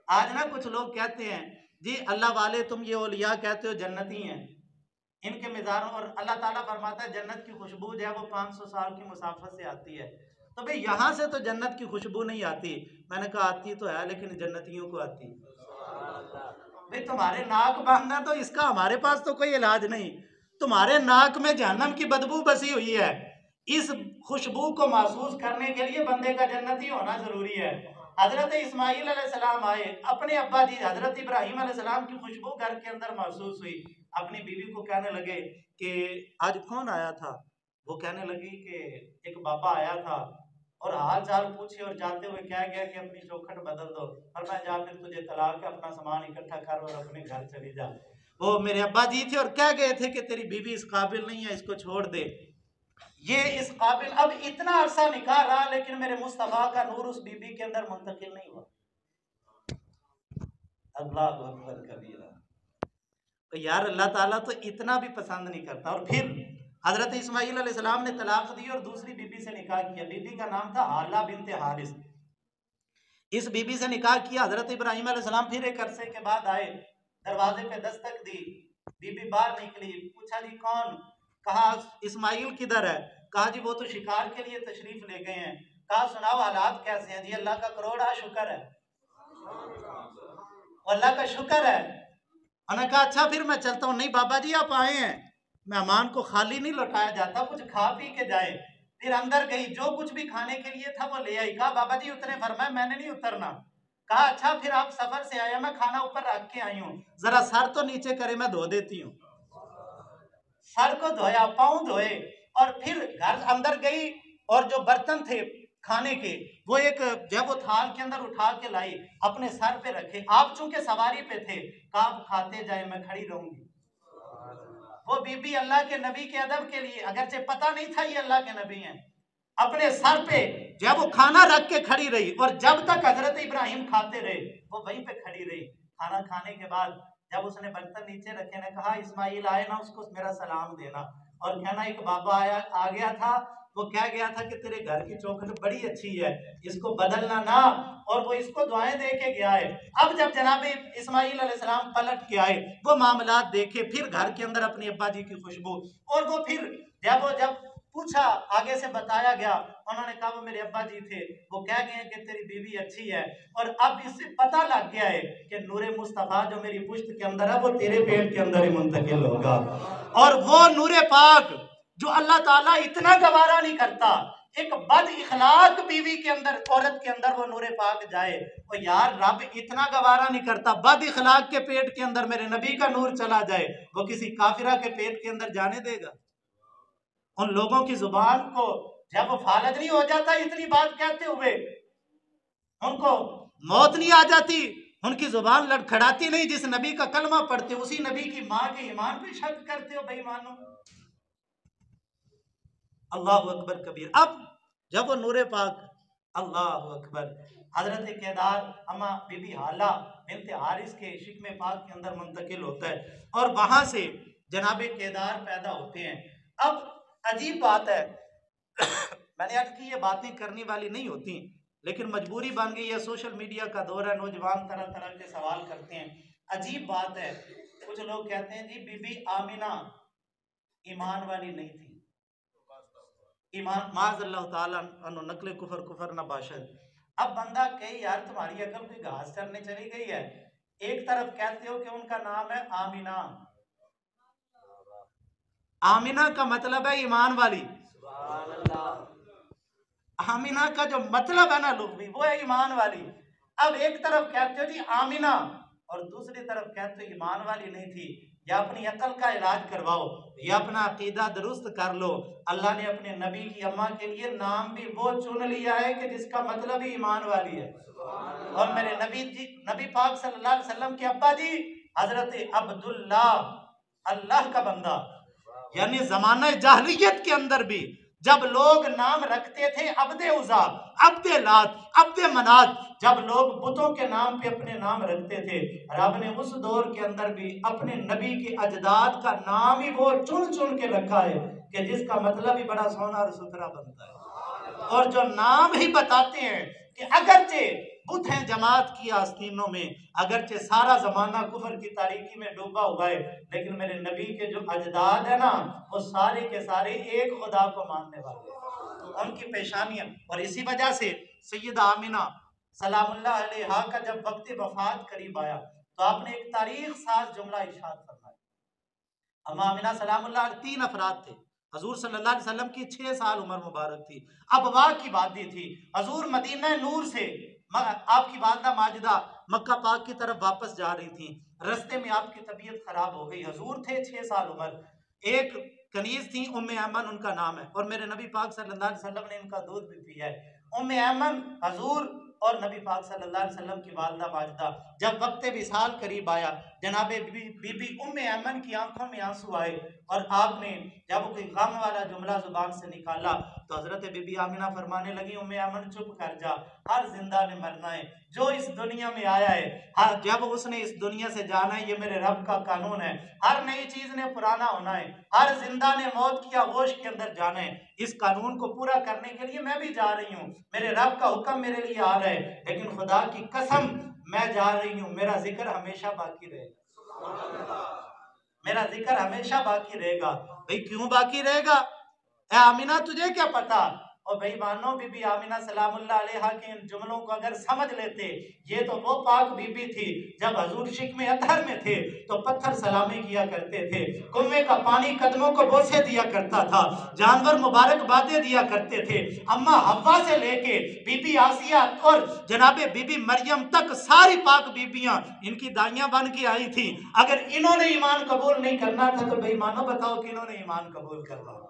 आज ना कुछ लोग कहते हैं जी अल्लाह वाले तुम ये औलिया कहते हो जन्नती हैं, इनके मिजारों, और अल्लाह ताला फरमाता है जन्नत की खुशबू जो है वो 500 साल की मुसाफत से आती है। तो भाई यहाँ से तो जन्नत की खुशबू नहीं आती। मैंने कहा आती तो है लेकिन जन्नतियों को आती। भाई तुम्हारे नाक बांधना तो इसका हमारे पास तो कोई इलाज नहीं। तुम्हारे नाक में जहन्नम की बदबू बसी हुई है, इस खुशबू को महसूस करने के लिए बंदे का जन्नती होना जरूरी है। हजरत इस्माईल अलैहिस्सलाम आए, अपने अब्बा जी हजरत इब्राहीम अलैहिस्सलाम की खुशबू घर के अंदर महसूस हुई। अपनी बीवी को कहने लगे कि आज कौन आया था? वो कहने लगी कि एक बाबा आया था और हाल चाल पूछे और जाते हुए क्या गया कि अपनी चौखट बदल दो, और मैं जा फिर तुझे तलाक है, अपना सामान इकट्ठा कर और अपने घर चली जा। वो मेरे अब्बा जी थे और कह गए थे कि तेरी बीवी इस काबिल नहीं है, इसको छोड़ दे, ये इस काबिल। अब इतना अरसा निकाह रहा लेकिन मेरे मुस्तफा का नूर उस बीबी के अंदर मुंतकिल नहीं हुआ। अल्लाह अकबर कबीरा। तो यार अल्लाह ताला तो इतना भी पसंद नहीं करता। और फिर हजरत इस्माईल अलैहिस्सलाम ने तलाक दी और दूसरी बीबी से निकाह किया। बीबी का नाम था हाला बिनते हारिस। इस बीबी से निकाह किया। हजरत इब्राहीम अलैहिस्सलाम फिर एक अरसे के बाद आए, दरवाजे पे दस्तक दी, बीबी बाहर निकली, पूछा जी कौन? कहा इस्माईल किधर है? कहा जी वो तो शिकार के लिए तशरीफ ले गए हैं। कहा सुनाओ हालात कैसे हैं? जी अल्लाह का करोड़ा शुक्र है, अल्लाह का शुक्र है। उन्होंने कहा अच्छा फिर मैं चलता हूँ। नहीं बाबा जी आप आए हैं, मेहमान को खाली नहीं लौटाया जाता, कुछ खा पी के जाए। फिर अंदर गई, जो कुछ भी खाने के लिए था वो ले आई। कहा बाबा जी उतरे? फरमाया मैंने नहीं उतरना। कहा अच्छा फिर आप सफर से आए, मैं खाना ऊपर रख के आई हूँ, जरा सर तो नीचे करे मैं धो देती हूँ। सर को धोया, पाँव धोए और फिर घर अंदर गई और जो बर्तन थे खाने के वो एक जब वो थाल के अंदर उठा के लाई, अपने सर पे रखे। आप चूंकि सवारी पे थे, कहा खाते जाए मैं खड़ी रहूंगी। वो बीबी अल्लाह के नबी के अदब के लिए, अगरचे पता नहीं था ये अल्लाह के नबी हैं, अपने सर पे जब वो खाना रख के खड़ी रही और जब तक हजरत इब्राहिम खाते रहे वो वहीं पे खड़ी रही। खाना खाने के बाद जब उसने बर्तन नीचे रखे ने कहा इस्माईल आए ना उसको मेरा सलाम देना, और कहना एक बाबा आया आ गया था, वो कह गया था कि तेरे घर की चौखट बड़ी अच्छी है, इसको बदलना ना, और वो इसको दुआएं दे के गया है। अब जब जनाब इस्माईल अलैहिस्सलाम पलट के आए, वो मामलात देखे, फिर घर के अंदर अपने अब्बा जी की खुशबू, और वो फिर जब पूछा, आगे से बताया गया, उन्होंने कहा वो मेरे अब्बा जी थे, वो कह गए कि तेरी बीवी अच्छी है, और अब इससे पता लग गया है कि नूरे मुस्तफा जो मेरी पुश्त के अंदर है वो तेरे पेट के अंदर ही मुंतकिल होगा। और वो नूरे पाक जो अल्लाह ताला इतना गवारा नहीं करता, एक बद इखलाक बीवी के अंदर, औरत के अंदर वो नूरे पाक जाए, वो यार रब इतना गवारा नहीं करता बद इखलाक के पेट के अंदर मेरे नबी का नूर चला जाए, वो किसी काफिरा के पेट के अंदर जाने देगा? उन लोगों की जुबान को जब वो फालज नहीं हो जाता इतनी बात कहते हुए, उनको मौत नहीं आ जाती, उनकी जुबान लड़खड़ाती नहीं, जिस नबी का कलमा पढ़ते उसी नबी की माँ के ईमान पे शक करते हो बेईमानो। अल्लाह अकबर कबीर। अब जब वो नूरे पाक, अल्लाह अकबर, हजरत केदार अम्मा बीबी हाला बिनते हारिस के शिकमे पाक के अंदर मुंतकिल होता है और वहां से जनाबे केदार पैदा होते हैं। अब अजीब बात है मैंने अर्ज की ये बातें करने वाली नहीं होती, लेकिन मजबूरी बन गई है, सोशल मीडिया का दौर है, नौजवान तरह तरह के सवाल करते हैं। अजीब बात है, कुछ लोग कहते हैं जी बीबी आमिना ईमान वाली नहीं थी। ईमान माज़अल्लाह ताला अन्हु नकले कुफर कुफर न बाशद। अब बंदा कहे यार तुम्हारी अकल कोई घास चरने चली गई है, एक तरफ कहते हो कि उनका नाम है आमिना, आमिना का मतलब है ईमान वाली, आमिना का जो मतलब है ना लुग़वी वो है ईमान वाली। अब एक तरफ कहते हो जी आमिना और दूसरी तरफ कहते हो ईमान वाली नहीं थी। या अपनी अकल का इलाज करवाओ या अपना अकीदा दुरुस्त कर लो। अल्लाह ने अपने नबी की अम्मा के लिए नाम भी वो चुन लिया है कि जिसका मतलब ही ईमान वाली है। और मेरे नबी पाक सल्लल्लाहु अलैहि वसल्लम के अब्बा जी हजरत अब्दुल्ला, अल्लाह का बंदा, यानी जमाना जाहलियत के अंदर भी जब लोग नाम रखते थे अब्दे उज़ा, अब्दे लात, अब्दे मनात, जब लोग बुतों के नाम पे अपने नाम रखते थे, रब ने उस दौर के अंदर भी अपने नबी के अजदाद का नाम ही वो चुन चुन के रखा है कि जिसका मतलब ही बड़ा सोना और सुथरा बनता है। और जो नाम ही बताते हैं कि अगरचे बुत हैं जमात की आस्तीनों में, अगरचे सारा जमाना कुफर की तारीकी में डूबा हुआ है, लेकिन मेरे नबी के जो अजदाद है ना वो सारे के सारे एक खुदा को मानने वाले हैं, उनकी पेशानियां। और इसी वजह से सैयदा आमिना सलामुल्लाह अलैहा का जब वक्त वफात करीब आया तो आपने एक तारीख साज जुमला इरशाद फरमाया। अम्मा आमिना सलामुल्लाह अलैहा 3 अफराद थे। हजूर सल्लल्लाहु अलैहि वसल्लम की 6 साल उम्र मुबारक थी। अबवा की वादी थी। हजूर मदीना नूर से आपकी वालदा माजिदा मक्का पाक की तरफ वापस जा रही थी। रास्ते में आपकी तबीयत खराब हो गई। हजूर थे 6 साल उम्र, एक कनीज थी उम्मे ऐमन उनका नाम है, और मेरे नबी पाक सल्लल्लाहु अलैहि वसल्लम ने इनका दूध भी पिया है। उम्मे ऐमन हजूर और नबी पाक सल्लल्लाहु अलैहि वसल्लम की वालदा माजिदा, जब वक्त विसाल करीब आया, जनाबे बीबी उम्मे ऐमन की आंखों में आंसू आए और आपने जब कोई गम वाला जुमला जुबान से निकाला तो हजरत बीबी आमिना फरमाने लगी, उम्मे ऐमन चुप कर जा, हर जिंदा ने मरना है, जो इस दुनिया में आया है हर जब उसने इस दुनिया से जाना है, ये मेरे रब का कानून है। हर नई चीज ने पुराना होना है, हर जिंदा ने मौत की आगोश के अंदर जाना है। इस कानून को पूरा करने के लिए मैं भी जा रही हूँ, मेरे रब का हुक्म मेरे लिए आ रहा है, लेकिन खुदा की कसम मैं जा रही हूँ, मेरा जिक्र हमेशा बाकी रहेगा, मेरा जिक्र हमेशा बाकी रहेगा। भाई क्यों बाकी रहेगा? ए आमिना तुझे क्या पता? और भाई मानो बीबी आमिना सलामुल्लाह अलैहा के इन जुमलों को अगर समझ लेते, ये तो वो पाक बीबी थी जब हजूर शिकमे अतहर में थे तो पत्थर सलामी किया करते थे, कुएं का पानी कदमों को बोसे दिया करता था, जानवर मुबारकबादें दिया करते थे। अम्मा हव्वा से लेके बीबी आसिया और जनाबे बीबी मरियम तक सारी पाक बीबियां इनकी दाइयां बन के आई थी। अगर इन्होंने ईमान कबूल नहीं करना था तो भाई मानो बताओ कि इन्होंने ईमान कबूल करना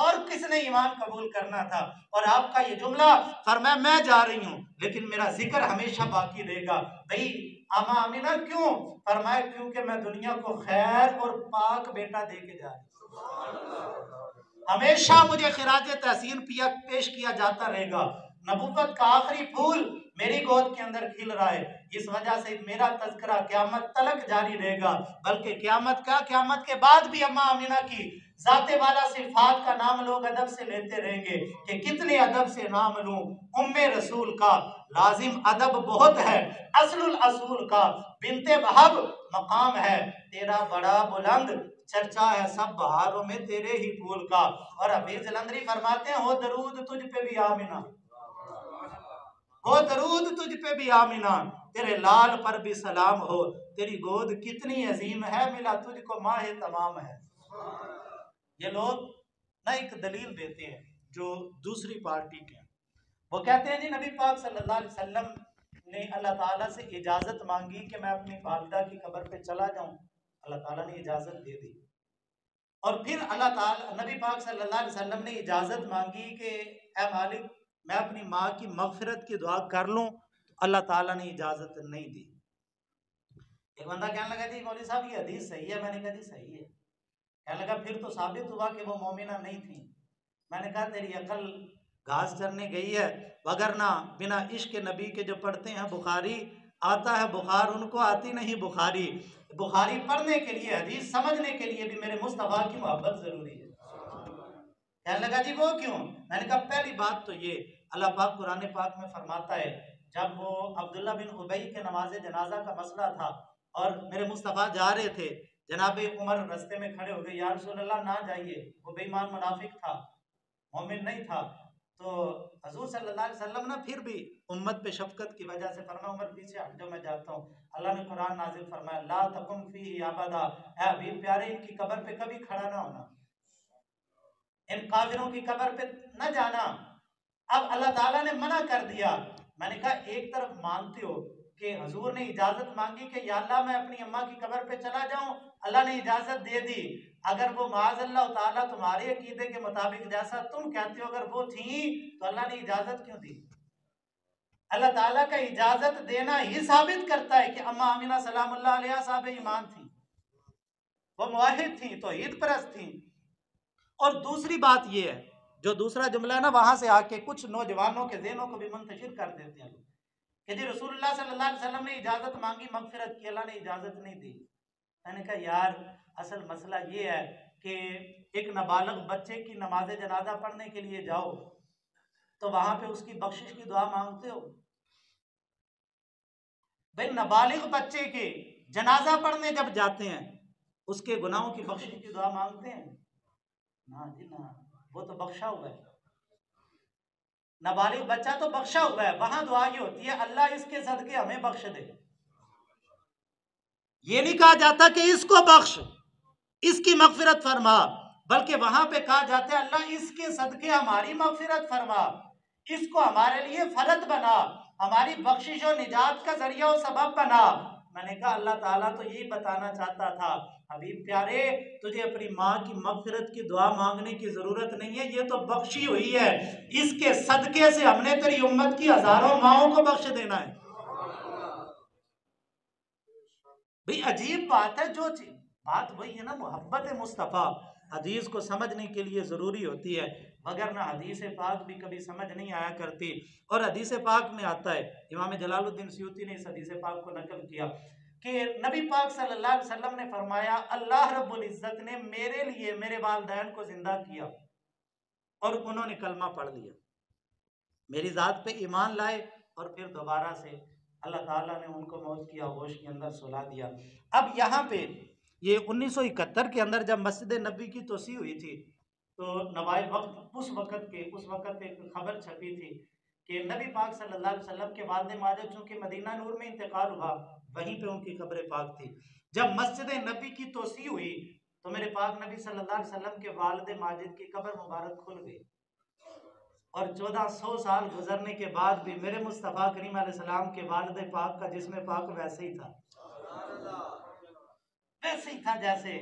और किसने ईमान कबूल करना था? और आपका ये जुमला फरमाया मैं जा रही हूँ लेकिन मेरा जिक्र हमेशा बाकी रहेगा। भाई अम्मा आमिना क्यों? फरमाया क्योंकि मैं दुनिया को खैर और पाक बेटा दे के जा रही हूँ, हमेशा मुझे खिराज तहसीन पेश किया जाता रहेगा। नबूवत का आखिरी फूल मेरी गोद के अंदर खिल रहा है, इस वजह से मेरा तज़किरा क़यामत तलक जारी रहेगा, बल्कि क़यामत के बाद भी अम्मा आमिना की जाते वाला सिफात का नाम लोग अदब से लेते रहेंगे कि कितने अदब से नाम लूं। उम्मे रसूल का लाजिम अदब बहुत है, असलुल असूल का बिनते बहब मकाम है, तेरा बड़ा बुलंद चर्चा है सब बहारों में तेरे ही फूल का। और हफीज जलंधरी फरमाते हैं, हो दरूद तुझ पे भी आमिना, हो दरूद तुझ पे भी आमिना, तेरे लाल पर भी सलाम हो, तेरी गोद कितनी अजीम है, मिला तुझको माहे तमाम है। ये लोग ना एक दलील देते हैं जो दूसरी पार्टी के, वो कहते हैं जी नबी पाक सल्लल्लाहु अलैहि वसल्लम ने अल्लाह ताला से इजाजत मांगी कि मैं अपनी वालिदा की कब्र पे चला जाऊं, अल्लाह ताला ने इजाजत दे दी। और फिर अल्लाह ताला नबी पाक सल्लल्लाहु अलैहि वसल्लम ने इजाजत मांगी कि ए मालिक मैं अपनी माँ की मगफिरत की दुआ कर लूं, तो अल्लाह ताला ने इजाजत नहीं दी। एक बंदा कहने लगा जी मौलवी साहब ये हदीस सही है, मैंने कहा जी सही है। कहने लगा फिर तो साबित हुआ कि वो मोमिना नहीं थी। मैंने कहा तेरी अकल घास चरने गई है, वगरना बिना इश्क नबी के जो पढ़ते हैं बुखारी आता है बुखार, उनको आती नहीं बुखारी। बुखारी पढ़ने के लिए हदीस समझने के लिए भी मेरे मुस्तफा की मोहब्बत जरूरी है। कहने लगा जी वो क्यों? मैंने कहा पहली बात तो ये अल्लाह पाक कुरान पाक में फरमाता है, जब वो अब्दुल्ला बिन उबई के नमाज जनाजा का मसला था और मेरे मुस्तफ़ा जा रहे थे, जनाब उमर रास्ते में खड़े हो गए, या रसूल अल्लाह ना जाइए, वो बेईमान मुनाफिक था, मोमिन नहीं था। तो हजूर सल्लल्लाहु अलैहि वसल्लम ना फिर भी उम्मत पे शफकत की वजह से फरमाया, उमर पीछे हट जाओ, मैं जाता हूँ। अल्लाह ने कुरान नाजिल फरमाया, ला तकुम फीही अबदा, ऐ हबीब प्यारे इनकी कब्र पे कभी खड़ा ना होना, इन काफिरों की कब्र पे न जाना। अब अल्लाह ताला ने मना कर दिया। मैंने कहा एक तरफ मानते हो कि हजूर ने इजाजत मांगी कि या अल्लाह मैं अपनी अम्मा की कब्र पे चला जाऊं, अल्लाह ने इजाजत दे दी। अगर वो माज़अल्लाह ताला तुम्हारे अकीदे के मुताबिक जैसा तुम कहते हो अगर वो थी तो अल्लाह ने इजाजत क्यों दी? अल्लाह ताला का इजाजत देना ही साबित करता है कि अम्मा आमिना सलामुल्लाह अलैहा साहब ईमान थी, वो मुवाहिद थी, तौहीद परस्त थी। और दूसरी बात ये है, जो दूसरा जुमला है ना, वहां से आके कुछ नौजवानों के ज़हनों को भी मुंतशिर कर देते हैं कि जी रसूलुल्लाह सल्लल्लाहु अलैहि वसल्लम ने इजाजत मांगी मगफिरत की, अल्लाह ने इजाजत नहीं दी। मैंने कहा यार असल मसला ये है कि एक नाबालिग बच्चे की नमाज जनाजा पढ़ने के लिए जाओ तो वहां पे उसकी बख्शिश की दुआ मांगते हो? भाई नाबालिग बच्चे के जनाजा पढ़ने जब जाते हैं उसके गुनाहों की बख्शिश की दुआ मांगते हैं? ना जी ना, वो तो बख्शा हुआ है। नाबालिग बच्चा तो बख्शा हुआ है, वहां दुआ ये होती है अल्लाह इसके सदके हमें बख्श दे। ये नहीं कहा जाता कि इसको बख्श, इसकी मगफिरत फरमा, बल्कि वहां पे कहा जाता है अल्लाह इसके सदके हमारी मगफिरत फरमा, इसको हमारे लिए फरद बना, हमारी बख्शिश और निजात का जरिया और सबब बना। मैंने कहा अल्लाह ताला तो यही बताना चाहता था, हबीब प्यारे तुझे अपनी माँ की मगफिरत की दुआ मांगने की जरूरत नहीं है, ये तो बख्शी हुई है, इसके सदके से हमने तेरी उम्मत की हजारों माओं को बख्श देना है। भाई अजीब बात है, जो चीज बात वही है ना, मोहब्बत मुस्तफ़ा हदीस को समझने के लिए ज़रूरी होती है, मगर ना हदीस पाक भी कभी समझ नहीं आया करती। और हदीस पाक में आता है, इमाम जलालुद्दीन सयूती ने इस हदीस पाक को नकल किया कि नबी पाक सल्लल्लाहु अलैहि वसल्लम ने फरमाया, अल्लाह रब्बुल इज़्ज़त ने मेरे लिए मेरे वालिदैन को जिंदा किया और उन्होंने कलमा पढ़ लिया, मेरी ज़ात पे ईमान लाए और फिर दोबारा से अल्लाह ताला ने उनको मौत की आगोश के अंदर सुला दिया। अब यहाँ पे ये 1971 के अंदर जब मस्जिद नबी की तोसी हुई थी तो नवाब वक्त उस वक्त एक खबर छपी थी कि नबी पाक सल्लल्लाहु अलैहि वसल्लम के वालिद माजिद चूंकि मदीना नूर में इंतकाल हुआ, वहीं पे उनकी कब्र पाक थी। जब मस्जिद नबी की तोसी हुई तो मेरे पाक नबी सल्लल्लाहु अलैहि वसल्लम के वालिद माजिद की कब्र मुबारक खुल गई और 1400 साल गुजरने के बाद भी मेरे मुस्तफ़ा करीम अलैहिस्सलाम के वालिद पाक का जिस्म पाक वैसे ही था, वैसे ही था, जैसे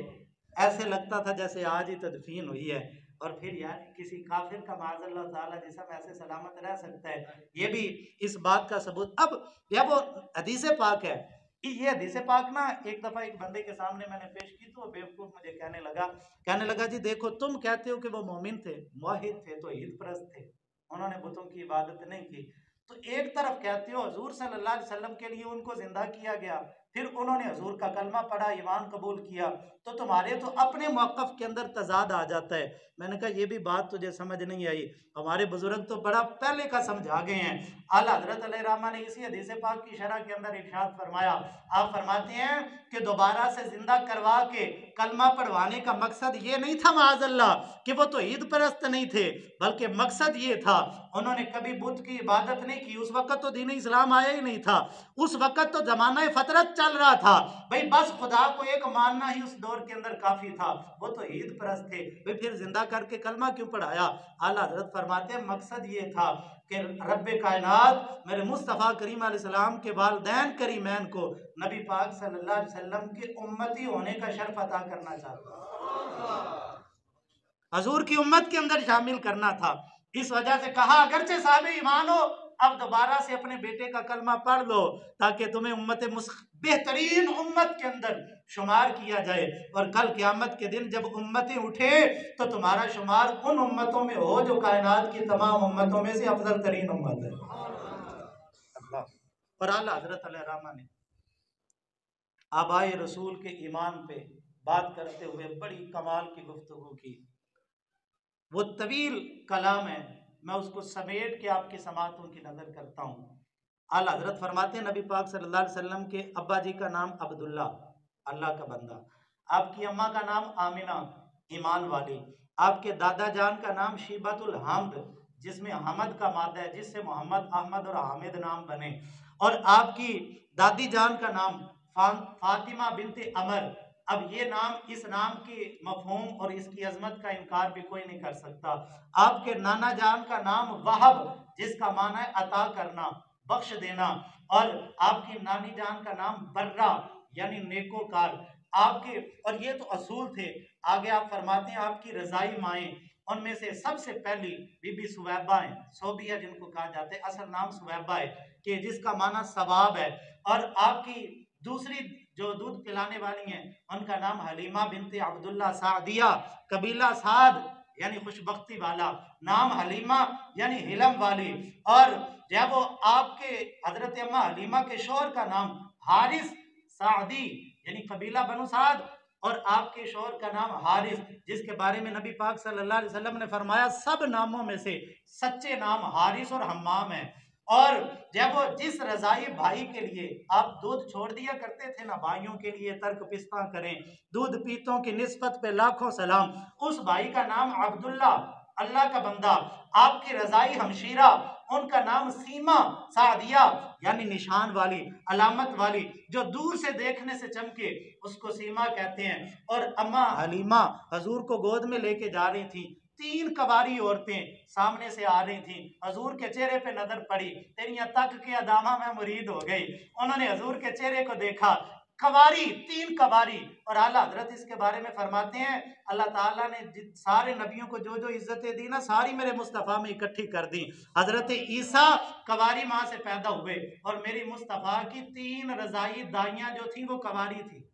ऐसे लगता था जैसे आज ही तदफीन हुई है। और फिर यार किसी काफिर का माज़अल्लाह ताला जिस्म ऐसे सलामत रह सकता है, ये भी इस बात का सबूत। अब यह वो हदीस पाक है, ये हदीस पाक ना एक दफ़ा एक बंदे के सामने मैंने पेश की तो बेवकूफ़ मुझे कहने लगा जी देखो तुम कहते हो कि वो मोमिन थे, मुवाहिद थे, तौहीद परस्त थे, उन्होंने बुतों की इबादत नहीं की, तो एक तरफ कहते हो हुजूर सल्लल्लाहु अलैहि वसल्लम के लिए उनको जिंदा किया गया, फिर उन्होंने हजूर का कलमा पढ़ा, ईमान कबूल किया, तो तुम्हारे तो अपने मौक़िफ़ के अंदर तजाद आ जाता है। मैंने कहा ये भी बात तुझे समझ नहीं आई, हमारे बुजुर्ग तो बड़ा पहले का समझा गए हैं। आला हज़रत अलैहिर्रहमा ने इसी हदीस पाक की शरह के अंदर इरशाद फरमाया, आप फरमाते हैं कि दोबारा से जिंदा करवा के कलमा पढ़वाने का मकसद ये नहीं था माज़अल्लाह कि वो तो ईद परस्त नहीं थे, बल्कि मकसद ये था उन्होंने कभी बुत की इबादत नहीं की, उस वक्त तो दीन इस्लाम आया ही नहीं था, उस वक्त तो जमाना फतरत चल रहा था, भाई बस खुदा को एक मानना ही उस दौर के अंदर काफी था, वो तो ईद परस्त थे, भाई फिर जिंदा करके कलमा क्यों पढ़ाया? आला हज़रत फरमाते हैं मकसद ये था कि रब्बे कायनात मेरे मुस्तफ़ा करीम अलैहिस्सलाम के वालिदैन करीमैन को नबी पाक सल्लल्लाहु अलैहि वसल्लम के उम्मती होने का शर्फ अता करना चाहता, हजूर की उम्मत के अंदर शामिल करना था। इस वजह से कहा अगरचे साहब ईमान हो, अब दोबारा से अपने बेटे का कलमा पढ़ लो ताकि तुम्हें बेहतरीन उम्मत के अंदर शुमार किया जाए, और कल क़यामत के दिन जब उम्मतें उठे तो तुम्हारा शुमार उन उम्मतों में हो जो कायनात की तमाम उम्मतों में से अफजल तरीन उम्मत है। अल्लाह। और आला हज़रत अलैहिर्रहमा ने आबाए रसूल के ईमान पे बात करते हुए बड़ी कमाल की गुफ्तगू की। वो तवील कलाम है, मैं उसको समेट के आपकी समातों की नजर करता हूँ। आला हजरत फरमाते हैं नबी पाक सल्लल्लाहु अलैहि वसल्लम के अब्बा जी का नाम अब्दुल्ला, अल्लाह का बंदा। आपकी अम्मा का नाम आमिना, ईमान वाली। आपके दादा जान का नाम शीबतुल हमद, जिसमें हमद का मादा है, जिससे मोहम्मद, अहमद और हामिद नाम बने। और आपकी दादी जान का नाम फातिमा बिनते अमर। अब ये नाम, इस नाम की मफहूम और इसकी अजमत का इनकार भी कोई नहीं कर सकता। आपके नाना जान का नाम वहब, जिसका माना है अता करना, बख्श देना। और आपकी नानी जान का नाम बर्रा, यानी नेकोकार। आपके, और ये तो असूल थे। आगे आप फरमाते हैं आपकी रजाई माएँ, उनमें से सबसे पहली बीबी सुवैबा है, सोबिया जिनको कहा जाता है, असल नाम सुवैबा है, कि जिसका माना सवाब है। और आपकी दूसरी जो दूध पिलाने वाली हैं, उनका नाम हलीमा बिनते अब्दुल्ला सादिया, कबीला साद यानी खुशबख्ती वाला, नाम हलीमा यानी हिलम वाली। और जब वो आपके हजरत अम्मा हलीमा के शोहर का नाम हारिस सादी यानी कबीला बनु साद, और आपके शोहर का नाम हारिस, जिसके बारे में नबी पाक सल्लल्लाहु अलैहि वसल्लम ने फरमाया सब नामों में से सच्चे नाम हारिस और हम्माम है। और जब वो जिस रजाई भाई के लिए आप दूध छोड़ दिया करते थे ना, भाइयों के लिए तर्क पिस्ता करें, दूध पीतों की निस्बत पे लाखों सलाम, उस भाई का नाम अब्दुल्ला, अल्लाह का बंदा। आपकी रजाई हमशीरा, उनका नाम सीमा सादिया यानी निशान वाली, अलामत वाली, जो दूर से देखने से चमके, उसको सीमा कहते हैं। और अम्मा हलीमा हजूर को गोद में लेके जा रही थी, तीन कबारी औरतें सामने से आ रही थी, हजूर के चेहरे पे नजर पड़ी, तेरिया तक के अदामा में मुरीद हो गई। उन्होंने हजूर के चेहरे को देखा, कवारी, तीन कवारी। और आला हजरत इसके बारे में फरमाते हैं अल्लाह ताला ने सारे नबियों को जो जो इज्जतें दी ना, सारी मेरे मुस्तफ़ा में इकट्ठी कर दी। हजरत ईसा कवारी माँ से पैदा हुए, और मेरी मुस्तफ़ा की तीन रजाई दाइयां जो थी वो कवारी थी।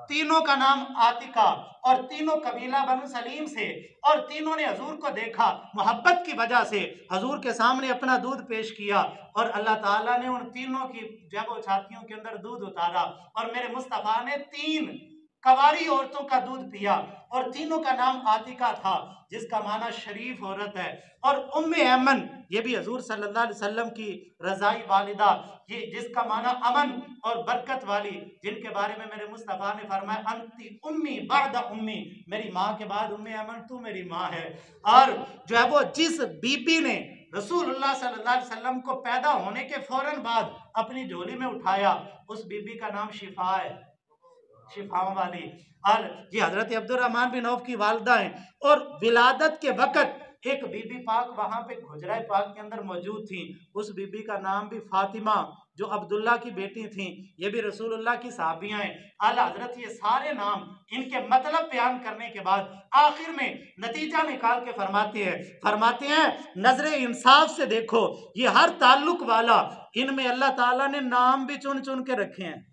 तीनों का नाम आतिका, और तीनों कबीला बनु सलीम से, और तीनों ने हजूर को देखा, मोहब्बत की वजह से हजूर के सामने अपना दूध पेश किया। और अल्लाह ताला ने उन तीनों की जब वो छातियों के अंदर दूध उतारा, और मेरे मुस्तफ़ा ने तीन कवारी औरतों का दूध पिया, और तीनों का नाम आतिका था, जिसका माना शरीफ औरत है। और उम्मे ऐमन, ये भी हजूर सल्लल्लाहु अलैहि वसल्लम की रजाई वालिदा, ये जिसका माना अमन और बरकत वाली, जिनके बारे में मेरे मुस्तफ़ा ने फरमाया अंती उम्मी बाद उम्मी, मेरी माँ के बाद उम्मे ऐमन तू मेरी माँ है। और जो है वो जिस बीबी ने रसूलुल्लाह सल्लल्लाहु अलैहि वसल्लम को पैदा होने के फौरन बाद अपनी झोली में उठाया, उस बीबी का नाम शिफा है, शिफाओं वाली। और ये हजरत अब्दुल रहमान बिन औफ की वालदा हैं। और विलादत के वक्त एक बीबी पाक वहां पे हुजरा पाक के अंदर मौजूद थी, उस बीबी का नाम भी फातिमा, जो अब्दुल्ला की बेटी थी, ये भी रसूलुल्लाह की साहबियां हैं। आला हजरत ये सारे नाम, इनके मतलब बयान करने के बाद आखिर में नतीजा निकाल के फरमाते हैं नजरे इंसाफ से देखो, ये हर ताल्लुक वाला, इनमें अल्लाह ताला ने नाम भी चुन चुन के रखे हैं।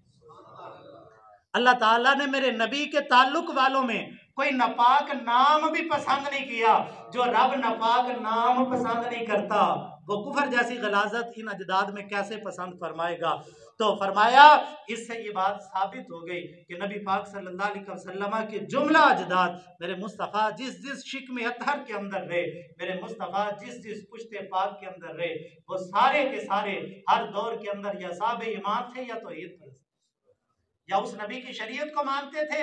अल्लाह ताला ने मेरे नबी के ताल्लुक वालों में कोई नापाक नाम भी पसंद नहीं किया। जो रब नापाक नाम पसंद नहीं करता, वो कुफर जैसी गलाजत इन अजदाद में कैसे पसंद फरमाएगा। तो फरमाया, इससे ये बात साबित हो गई कि नबी पाक सल्लल्लाहु अलैहि वसल्लम के जुमला अजदाद, मेरे मुस्तफ़ा जिस जिस शिक्म अतहर के अंदर रहे, मेरे मुस्तफ़ा जिस जिस पुश्ते पाक के अंदर रहे, वो सारे के सारे हर दौर के अंदर या साहब ईमान थे, या तौहीद परस्त, या उस नबी की शरीयत को मानते थे,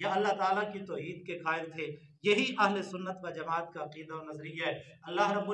या अल्लाह ताला की तौहीद के कायल थे। यही अहले सुन्नत व जमात का अकीदा और नजरिया है। अल्लाह रब्बुल